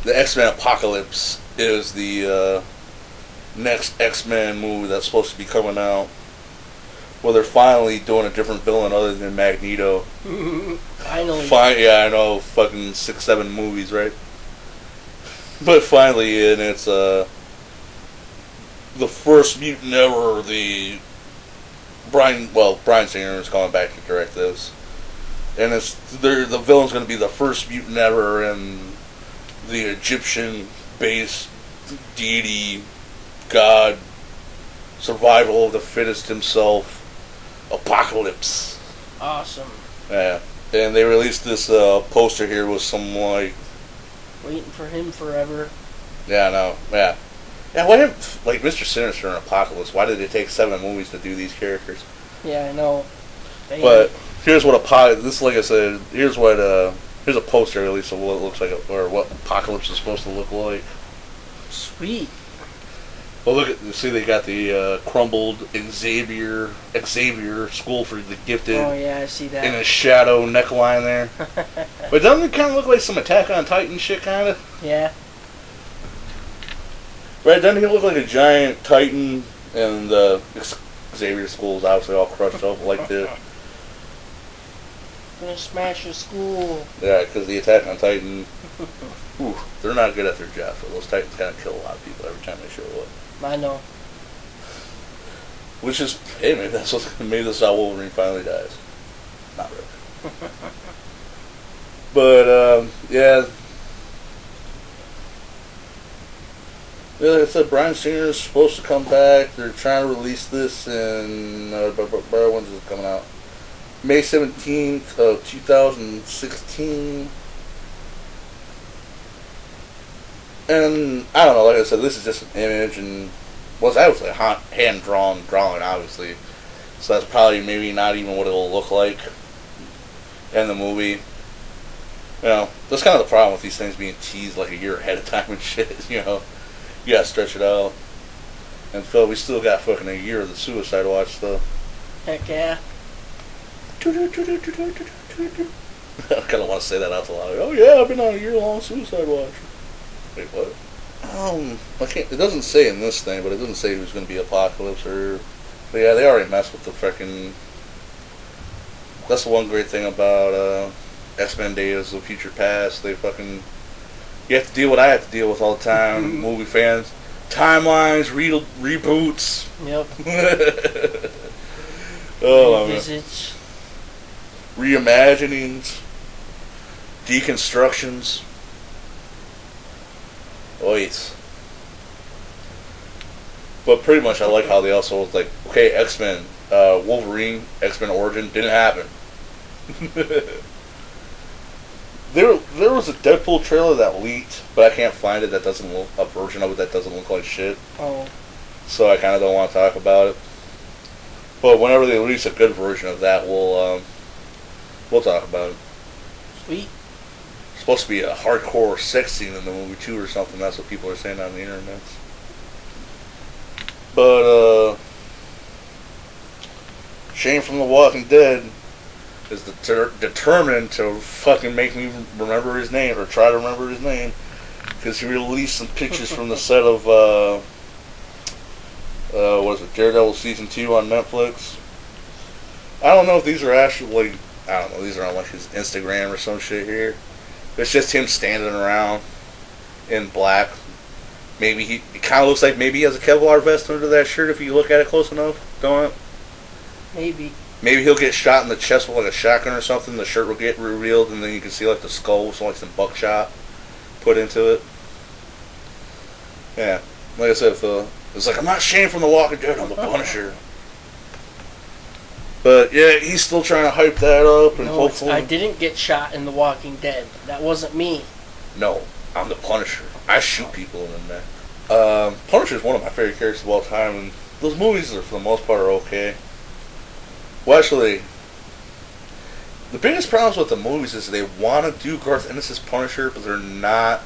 The X-Men Apocalypse is the next X-Men movie that's supposed to be coming out. Well, they're finally doing a different villain other than Magneto. Finally. Yeah, I know, fucking 6-7 movies, right? But finally, and it's the first mutant ever. Bryan Singer is coming back to direct this, and the villain's going to be the first mutant ever, and the Egyptian-based deity, god, survival of the fittest himself, Apocalypse. Awesome. Yeah, and they released this poster here with some Waiting for him forever. Yeah, I know. Yeah. Yeah, why did Mr. Sinister and Apocalypse? Why did it take 7 movies to do these characters? Yeah, I know. Damn. But here's what this, like I said, here's a poster at least of what it looks like, or what Apocalypse is supposed to look like. Sweet. Well, see, they got the crumbled Xavier School for the Gifted. Oh yeah, I see that. In a shadow neckline there. But doesn't it kind of look like some Attack on Titan shit, kind of? Yeah. Right, doesn't he look like a giant Titan, and Xavier School is obviously all crushed up like this? Gonna smash your school. Yeah, because the Attack on Titan, they're not good at their job. So those Titans kind of kill a lot of people every time they show up. I know. Which is, hey, maybe that's how Wolverine finally dies. Not really. But yeah. Yeah, like I said, Bryan Singer is supposed to come back. They're trying to release this in when's it coming out? May 17th of 2016. And I don't know, like I said, this is just an image, and well, it's obviously hand drawn drawing, obviously. So that's probably maybe not even what it'll look like in the movie. You know, that's kind of the problem with these things being teased like a year ahead of time and shit, you know. You gotta stretch it out. And Phil, we still got fucking a year of the Suicide Watch stuff. Heck yeah. I kind of want to say that out loud. Oh yeah, I've been on a year-long Suicide Watch. Wait, what? I can't. It doesn't say in this thing, but it doesn't say who's going to be Apocalypse or. But yeah, they already messed with the freaking. That's the one great thing about X-Men Days of Future Past. They fucking. You have to deal with what I have to deal with all the time. Movie fans, timelines, reboots. Yep. Oh, Revisits. Reimaginings, deconstructions. Wait. But pretty much I like how they also was like, okay, X-Men, Wolverine, X-Men Origin didn't happen. There was a Deadpool trailer that leaked, but I can't find it. That doesn't look, a version of it that doesn't look like shit. Oh. So I kind of don't want to talk about it. But whenever they release a good version of that, we'll talk about it. Sweet. It's supposed to be a hardcore sex scene in the movie too, or something. That's what people are saying on the internet. But Shane from The Walking Dead is determined to fucking make me remember his name, or try to remember his name, because he released some pictures from the set of what is it, Daredevil Season 2 on Netflix. I don't know if these are actually, I don't know, these are on like his Instagram or some shit here. It's just him standing around in black. Maybe it kind of looks like maybe he has a Kevlar vest under that shirt if you look at it close enough, don't it? Maybe. Maybe he'll get shot in the chest with like a shotgun or something. The shirt will get revealed, and then you can see like the skull with like some buckshot put into it. Yeah, like I said, it's like, I'm not Shane from The Walking Dead, I'm the Punisher. But yeah, he's still trying to hype that up, and no, hopefully I didn't get shot in The Walking Dead. That wasn't me. No, I'm the Punisher. I shoot people in the neck. Punisher is one of my favorite characters of all time, and those movies are, for the most part, are okay. Well, actually, the biggest problems with the movies is they want to do Garth Ennis' Punisher, but they're not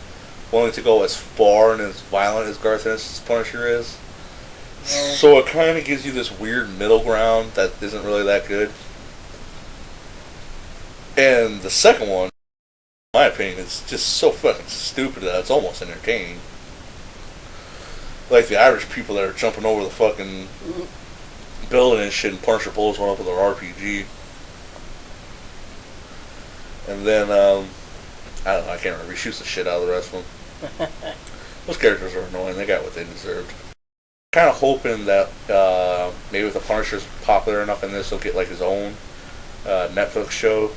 willing to go as far and as violent as Garth Ennis' Punisher is. So it kind of gives you this weird middle ground that isn't really that good. And the second one, in my opinion, is just so fucking stupid that it's almost entertaining. Like the Irish people that are jumping over the fucking building and shit, and Punisher blows one up with an RPG. And then, I don't know, I can't remember. He shoots the shit out of the rest of them. Those characters are annoying. They got what they deserved. Kind of hoping that maybe if the Punisher's popular enough in this, he'll get like his own Netflix show.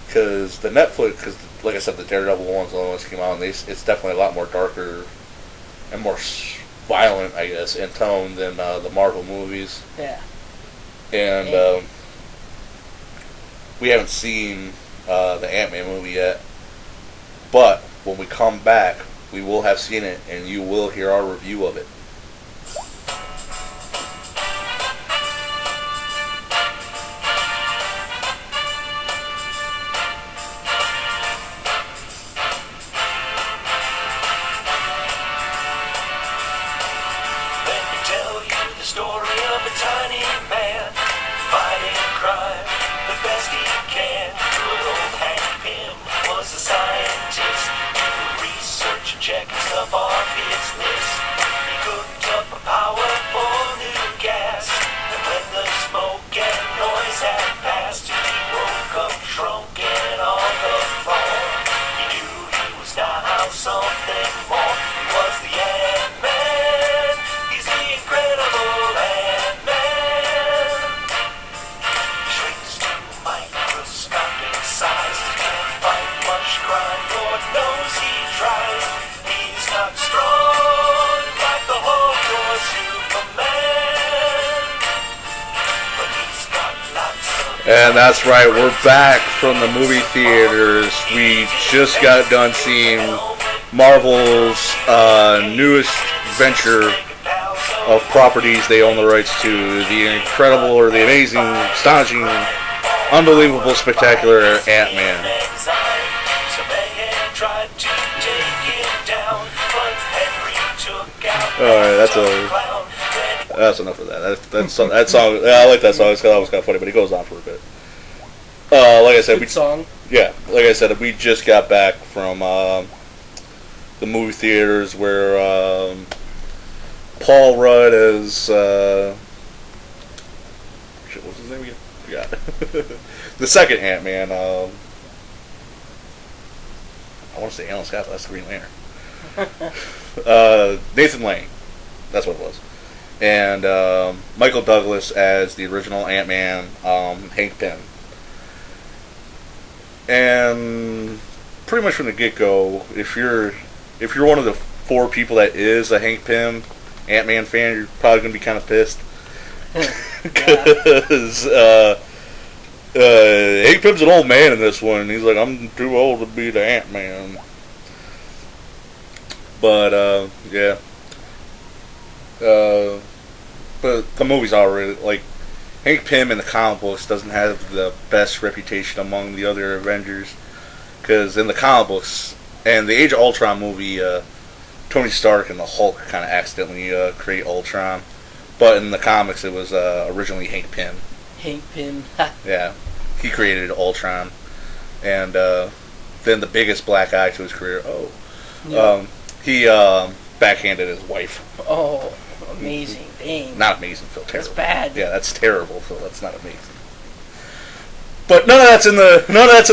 Because like I said, the Daredevil one's the only ones that came out, and it's definitely a lot more darker and more violent, I guess, in tone than the Marvel movies. Yeah. And we haven't seen the Ant-Man movie yet, but when we come back, we will have seen it, and you will hear our review of it. And that's right, we're back from the movie theaters. We just got done seeing Marvel's newest venture of properties they own the rights to. The incredible, or the amazing, astonishing, unbelievable, spectacular Ant-Man. Alright, that's enough of that. That song, I like that song. It's always kind of funny, but it goes on for a bit. Like I said, Good song. Yeah, like I said, we just got back from the movie theaters where Paul Rudd is shit. What's his name again? Forgot. The second Ant-Man. I want to say Alan Scott, but that's the Green Lantern. Nathan Lane. That's what it was. And Michael Douglas as the original Ant-Man, Hank Pym. And pretty much from the get-go, if you're one of the 4 people that is a Hank Pym Ant-Man fan, you're probably going to be kind of pissed. Because Hank Pym's an old man in this one. He's like, I'm too old to be the Ant-Man. But, yeah. But the movie's already, like, Hank Pym in the comic books doesn't have the best reputation among the other Avengers. Because in the comic books, and the Age of Ultron movie, Tony Stark and the Hulk kind of accidentally create Ultron. But in the comics, it was originally Hank Pym. Hank Pym. Yeah. He created Ultron. And then the biggest black eye to his career, he backhanded his wife. Oh, amazing. Dang. Not amazing, Phil. Terrible. That's bad. Yeah, that's terrible, Phil. That's not amazing. But none of that's in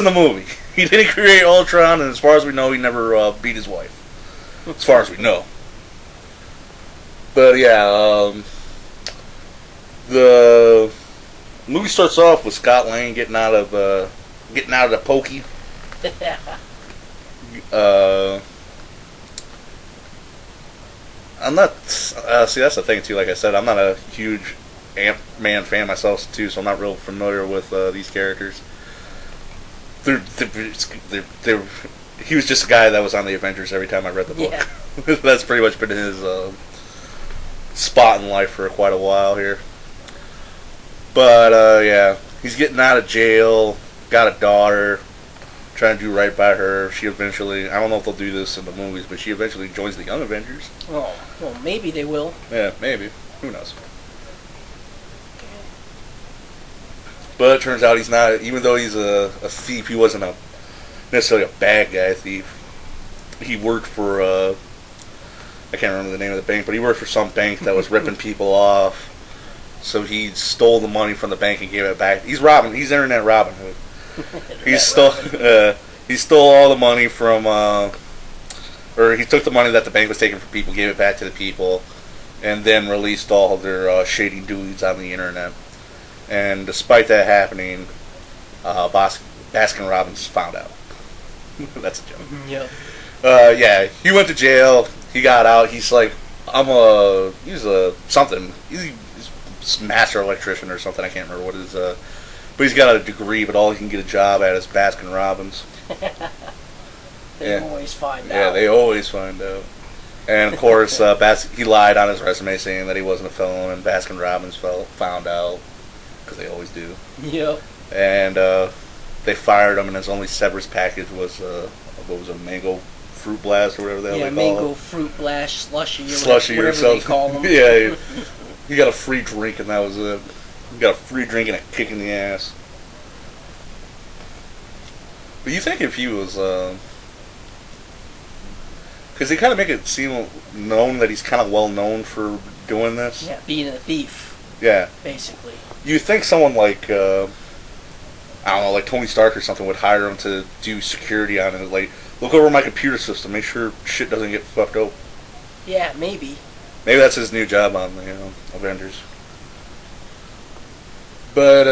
the movie. He didn't create Ultron, and as far as we know, he never beat his wife. As far as we know. But yeah, the movie starts off with Scott Lang getting out of the pokey. I'm not. See, that's the thing too. Like I said, I'm not a huge Ant-Man fan myself too, so I'm not real familiar with these characters. He was just a guy that was on the Avengers every time I read the book. Yeah. That's pretty much been his spot in life for quite a while here. But yeah, he's getting out of jail. Got a daughter. Trying to do right by her. She eventually, I don't know if they'll do this in the movies, but she eventually joins the Young Avengers. Oh, well, maybe they will. Yeah, maybe. Who knows? But it turns out he's not, even though he's a thief, he wasn't necessarily a bad guy thief. He worked for, I can't remember the name of the bank, but he worked for some bank that was ripping people off. So he stole the money from the bank and gave it back. He's internet Robin Hood. He stole all the money from, or he took the money that the bank was taking from people, gave it back to the people, and then released all of their shady dudes on the internet. And despite that happening, Baskin Robbins found out. That's a joke. Yep. Yeah, he went to jail. He got out. He's like, he's a something. He's a master electrician or something. I can't remember what his. But he's got a degree, but all he can get a job at is Baskin Robbins. They always find out. Yeah, they always find out. And of course, he lied on his resume saying that he wasn't a felon, and Baskin Robbins found out, because they always do. Yep. And they fired him, and his only severance package was, what was it, mango fruit blast or whatever the hell they call it? Yeah, mango fruit blast slushy or Slushy whatever or something. they call them. Yeah, you got a free drink, and that was it. You got a free drink and a kick in the ass. But you think if he was, because they kind of make it seem known that he's kind of well known for doing this. Yeah, being a thief. Yeah. Basically. You think someone like, I don't know, like Tony Stark or something would hire him to do security on it, like, look over my computer system, make sure shit doesn't get fucked up. Yeah, maybe. Maybe that's his new job on the Avengers. But,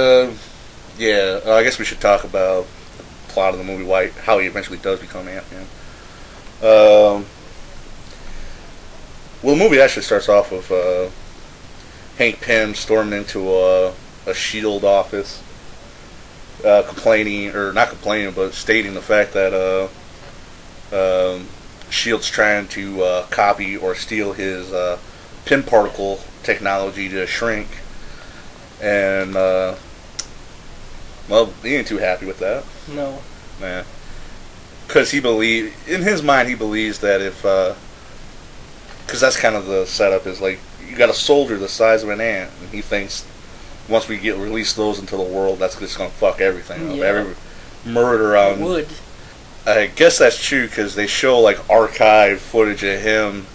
yeah, I guess we should talk about the plot of the movie, how he eventually does become Ant-Man. Well, the movie actually starts off with Hank Pym storming into a S.H.I.E.L.D. office, not complaining, but stating the fact that S.H.I.E.L.D.'s trying to copy or steal his Pym particle technology to shrink. And, well, he ain't too happy with that. No. Nah. Because in his mind, he believes that if, because that's kind of the setup, is like, you got a soldier the size of an ant, and he thinks once we release those into the world, that's just going to fuck everything up. Yeah. Every murder on... It would. I guess that's true, because they show, like, archive footage of him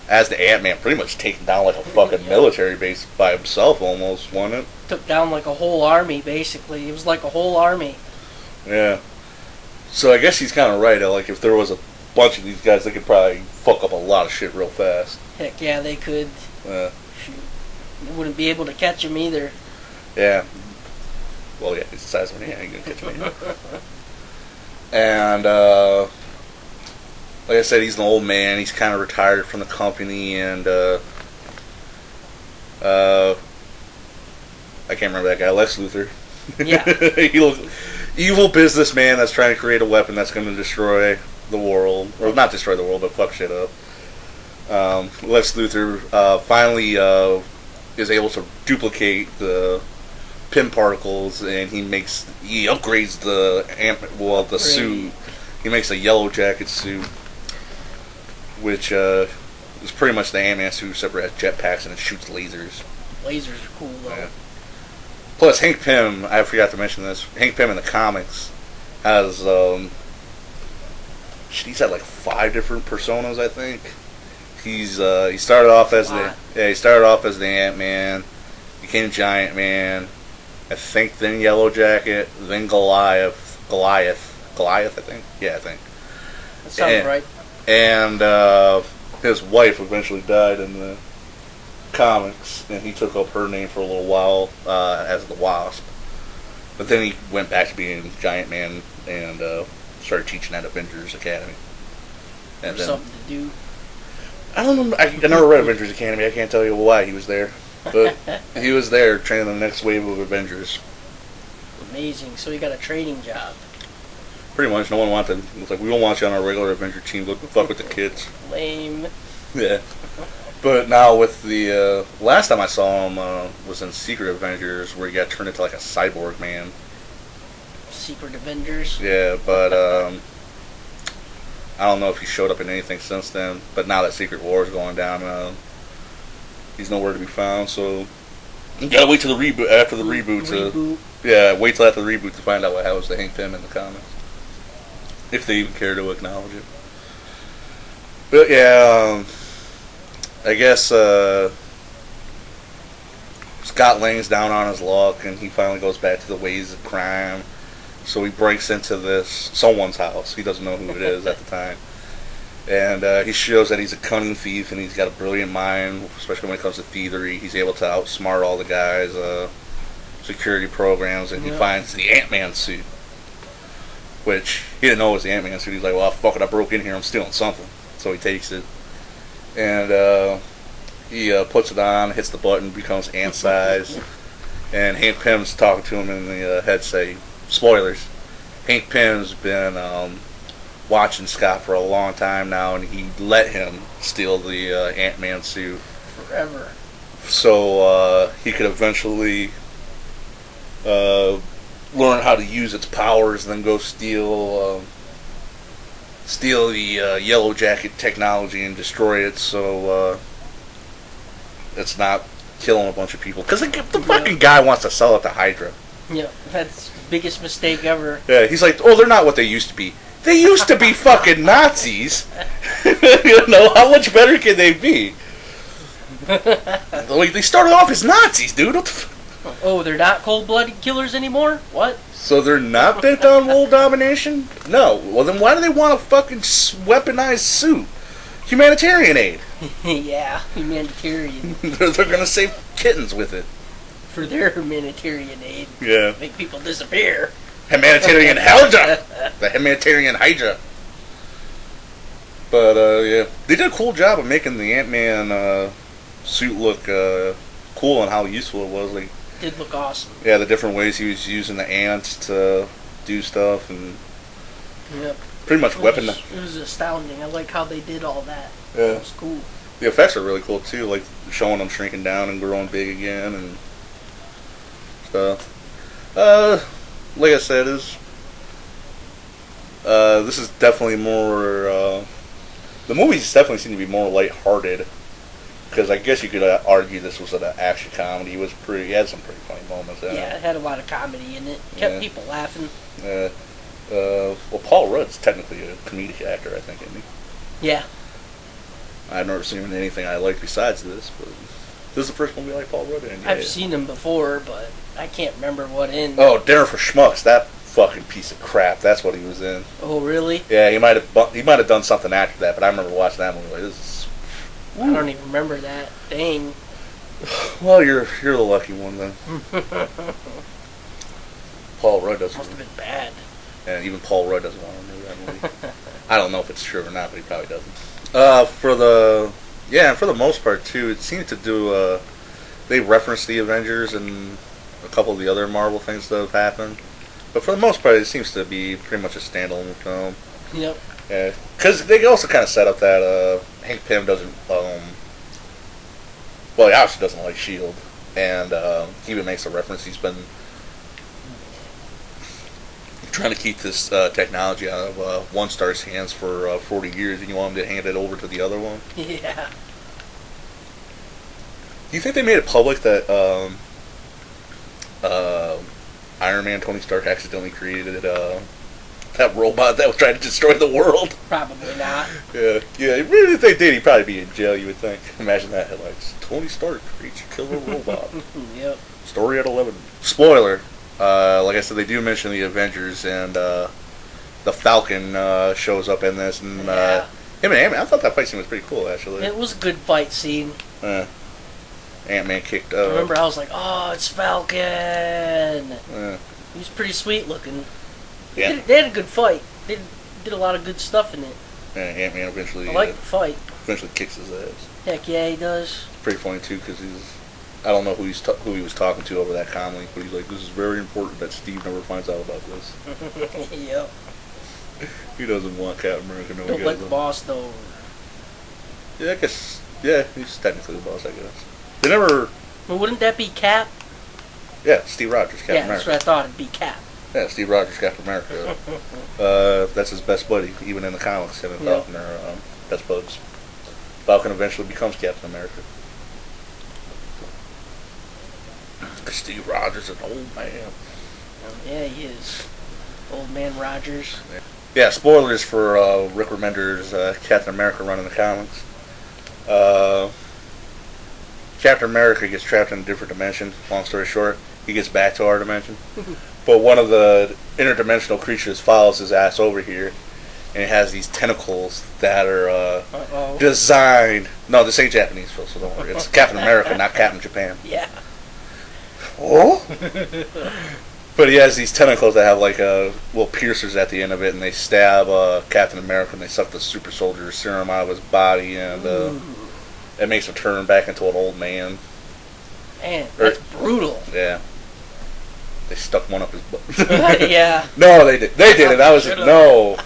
as the Ant-Man pretty much taking down, like, a fucking military base by himself, almost, wasn't it? Took down, like, a whole army, basically. It was like a whole army. Yeah. So I guess he's kind of right. Like, if there was a bunch of these guys, they could probably fuck up a lot of shit real fast. Heck yeah, they could. Yeah. Shoot. They wouldn't be able to catch him either. Yeah. Well, yeah, he's the size of an ant. Ain't gonna catch me. And, like I said, he's an old man. He's kind of retired from the company, and, I can't remember that guy, Lex Luthor. Yeah. He looks evil businessman that's trying to create a weapon that's going to destroy the world, or not destroy the world, but fuck shit up. Lex Luthor finally is able to duplicate the Pym particles, and he upgrades the suit. He makes a yellow jacket suit, which is pretty much the Ant-Man suit, except for it has jetpacks and it shoots lasers. Lasers are cool, though. Yeah. Plus, Hank Pym, I forgot to mention this, Hank Pym in the comics has, he's had like 5 different personas, I think. He started off as the Ant-Man, became Giant Man, I think then Yellow Jacket, then Goliath, I think. Yeah, I think. That sounds right. And his wife eventually died in the comics, and he took up her name for a little while as the Wasp. But then he went back to being Giant Man and started teaching at Avengers Academy. And There's something to do. I don't know. I never read Avengers Academy. I can't tell you why he was there. But he was there training the next wave of Avengers. Amazing. So he got a training job. Pretty much, no one wanted. It's like, we don't want you on our regular Avenger team. Go fuck with the kids. Lame. Yeah. But now with the last time I saw him was in Secret Avengers, where he got turned into like a cyborg man. Secret Avengers. Yeah, but I don't know if he showed up in anything since then. But now that Secret War is going down, he's nowhere to be found. So you gotta wait till the reboot. After the reboot. Yeah, wait till after the reboot to find out what happens to Hank Pym in the comics, if they even care to acknowledge it. But yeah. I guess Scott Lang's down on his luck, and he finally goes back to the ways of crime. So he breaks into someone's house. He doesn't know who it is at the time. And he shows that he's a cunning thief, and he's got a brilliant mind, especially when it comes to thievery. He's able to outsmart all the guys' security programs, and he finds the Ant-Man suit, which he didn't know was the Ant-Man suit. He's like, well, fuck it, I broke in here, I'm stealing something. So he takes it. And he puts it on, hits the button, becomes ant-sized. And Hank Pym's talking to him in the headset. Spoilers. Hank Pym's been watching Scott for a long time now, and he let him steal the Ant-Man suit. Forever. So he could eventually learn how to use its powers, and then go steal the Yellow Jacket technology and destroy it, so it's not killing a bunch of people. Because the fucking guy wants to sell it to Hydra. Yeah, that's the biggest mistake ever. Yeah, he's like, oh, they're not what they used to be. They used to be fucking Nazis. You know, how much better can they be? Like, they started off as Nazis, dude. What the Oh, they're not cold-blooded killers anymore? What? So they're not bent on world domination? No. Well, then why do they want a fucking weaponized suit? Humanitarian aid. Yeah, humanitarian. They're going to save kittens with it. For their humanitarian aid. Yeah. Make people disappear. Humanitarian Hydra. The humanitarian Hydra. But, yeah. They did a cool job of making the Ant-Man suit look cool and how useful it was. Like, did look awesome. Yeah, the different ways he was using the ants to do stuff, and yep. Pretty much weapon. It was astounding. I like how they did all that. Yeah. It was cool. The effects are really cool too, like showing them shrinking down and growing big again and stuff. Like I said, this is definitely more. The movies definitely seem to be more lighthearted. Because I guess you could argue this was an action comedy. It had some pretty funny moments in it. Yeah, it had a lot of comedy in it. Kept people laughing. Well, Paul Rudd's technically a comedic actor, I think, isn't he? Yeah. I've never seen him in anything I like besides this, but this is the first movie I like Paul Rudd in. I've seen him before, but I can't remember what in. Oh, Dinner for Schmucks, that fucking piece of crap. That's what he was in. Oh, really? Yeah, he might have done something after that, but I remember watching that movie like, this is... I don't even remember that. Dang. Well, you're the lucky one then. Paul Rudd doesn't. Must have been bad. And even Paul Rudd doesn't want to do that movie. I don't know if it's true or not, but he probably doesn't. For the most part too, it seemed to do. They referenced the Avengers and a couple of the other Marvel things that have happened, but for the most part, it seems to be pretty much a standalone film. Yep. Yeah, because they also kind of set up that Hank Pym doesn't. Well, he obviously doesn't like S.H.I.E.L.D., and he even makes a reference. He's been trying to keep this technology out of one star's hands for 40 years, and you want him to hand it over to the other one. Yeah. Do you think they made it public that Iron Man, Tony Stark, accidentally created that robot that was trying to destroy the world? Probably not. Yeah. Really, if they did, he'd probably be in jail, you would think. Imagine that headlines. Tony Stark creates a killer robot. Yep. Story at 11. Spoiler. Like I said, they do mention the Avengers, and the Falcon shows up in this, and him and Ant-Man. I thought that fight scene was pretty cool, actually. It was a good fight scene. Ant-Man kicked. I remember I was like, "Oh, it's Falcon." He was pretty sweet looking. Yeah. They had a good fight. They did a lot of good stuff in it. Yeah, Ant-Man eventually. I like the fight. Eventually kicks his ass. Heck yeah, he does. Pretty funny too, because I don't know who he was talking to over that comm link, but he's like, "This is very important that Steve never finds out about this." Yep. He doesn't want Captain America. No, Don't let the boss know. Yeah, I guess. Yeah, he's technically the boss, I guess. They never. Well, wouldn't that be Cap? Yeah, Steve Rogers, Captain Yeah, America. that's what I thought. It'd be Cap. Yeah, Steve Rogers, Captain America. That's his best buddy, even in the comics. Him and Falcon are best buds. Falcon eventually becomes Captain America. Steve Rogers, an old man. Yeah, he is. Old man Rogers. Yeah, spoilers for Rick Remender's Captain America run in the comics. Captain America gets trapped in a different dimension. Long story short, he gets back to our dimension. But one of the interdimensional creatures follows his ass over here, and it has these tentacles that are designed. No, this ain't Japanese, Phil, so don't worry. It's Captain America, not Captain Japan. Yeah. Oh? But he has these tentacles that have like little piercers at the end of it, and they stab Captain America, and they suck the super soldier serum out of his body, and it makes him turn back into an old man. Man, that's brutal. Yeah. They stuck one up his butt. Yeah. No, they did. They did it. I was no,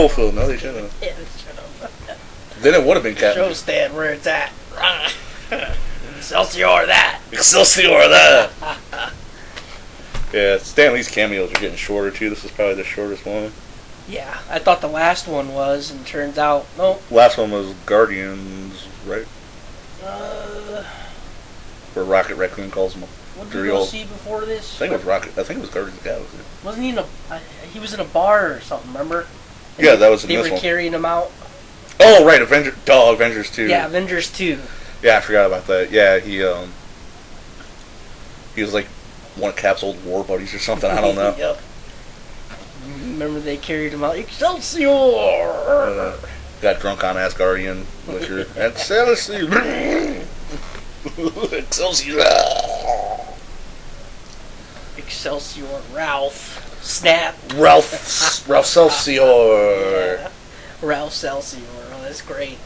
Phil. No, they shouldn't have. Yeah, they should have. Then it would have been Captain. Show Stan where it's at. Excelsior that. Excelsior that. Yeah, Stan Lee's cameos are getting shorter too. This is probably the shortest one. Yeah, I thought the last one was, and turns out no. Last one was Guardians, right? Where Rocket Raccoon calls him. What did we go see before this? I think it was Rocket. I think it was Guardians of the Galaxy. Wasn't he in a? He was in a bar or something. Remember? And yeah, that was in this one. They were carrying him out. Oh right, Avengers 2. Yeah, Avengers 2. Yeah, I forgot about that. Yeah, he was like one of Cap's old war buddies or something. I don't know. Yep. Remember they carried him out. Excelsior! Got drunk on Asgardian liquor. Excelsior! Excelsior! Excelsior, Ralph. Snap. Ralph Celsior. Yeah. Ralph Celsior. Oh, that's great.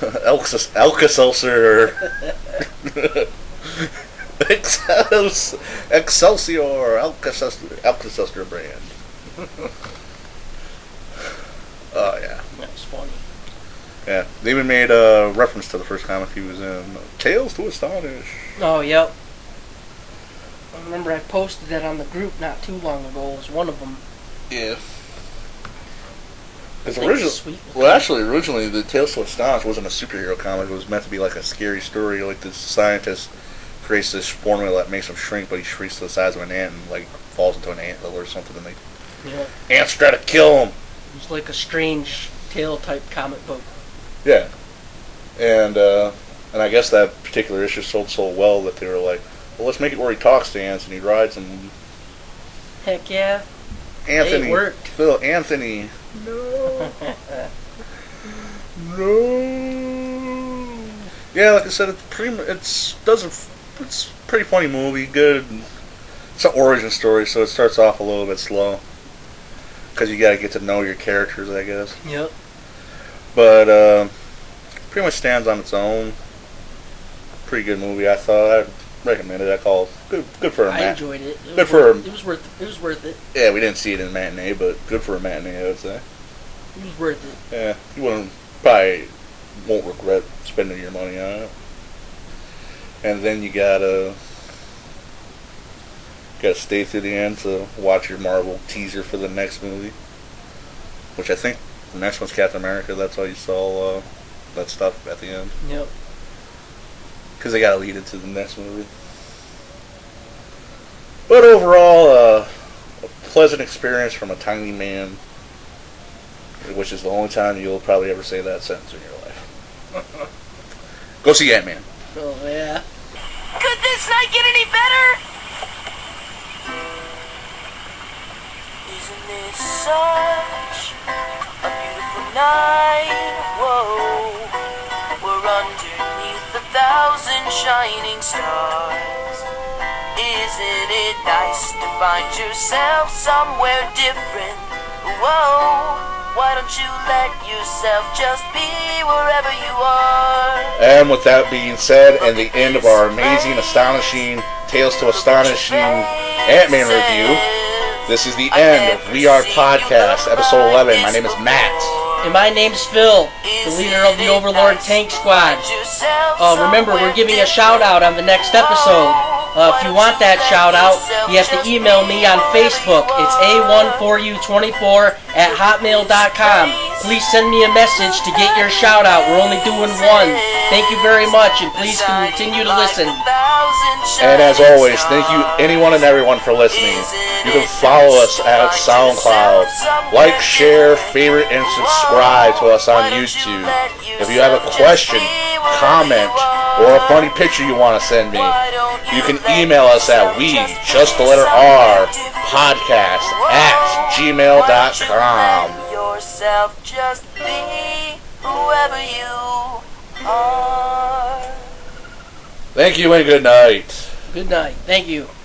Alka-Seltzer. Excelsior. Alka-Seltzer brand. Oh, yeah. That was funny. Yeah, they even made a reference to the first comic he was in. Tales to Astonish. Oh, yep. I remember I posted that on the group not too long ago. It was one of them. Yeah. Originally, the Tales to Astonish wasn't a superhero comic. It was meant to be like a scary story. Like this scientist creates this formula that makes him shrink, but he shrinks to the size of an ant and like falls into an anthill or something. And ants try to kill him. It was like a strange tale type comic book. Yeah, and I guess that particular issue sold so well that they were like, well, let's make it where he talks to ants and he rides them. Heck yeah. Anthony. It worked. Phil, Anthony. No. No. Yeah, like I said, it's a pretty funny movie. Good. It's an origin story, so it starts off a little bit slow because you got to get to know your characters, I guess. Yep. But pretty much stands on its own. Pretty good movie, I thought. I'd recommend it. I call it good for a matinee. I enjoyed it. It was worth it. Yeah, we didn't see it in a matinee, but good for a matinee, I would say. It was worth it. Yeah, you probably won't regret spending your money on it. And then you gotta stay through the end to watch your Marvel teaser for the next movie, which I think the next one's Captain America. That's why you saw that stuff at the end. Yep. Because they gotta lead it to the next movie. But overall, a pleasant experience from a tiny man, which is the only time you'll probably ever say that sentence in your life. Go see Ant-Man. Oh, yeah. Could this night get any better? Isn't this such a beautiful night? Whoa, we're underneath 1,000 shining stars. Isn't it nice to find yourself somewhere different? Whoa, why don't you let yourself just be wherever you are? And with that being said, and the end of our amazing, astonishing, Tales to Astonishing Ant-Man review, This is the end of We Are Podcast, episode 11. My name is Matt. And my name's Phil, the leader of the Overlord Tank Squad. Remember, we're giving a shout out on the next episode. If you want that shout out, you have to email me on Facebook. It's a14u24@hotmail.com. Please send me a message to get your shout out. We're only doing one. Thank you very much, and please continue to listen. And as always, thank you anyone and everyone for listening. You can follow us at SoundCloud. Like, share, favorite, and subscribe to us on YouTube. If you have a question, comment, or a funny picture you want to send me, you can email us at podcast@gmail.com. Yourself, just be whoever you are. Thank you and good night. Good night. Thank you.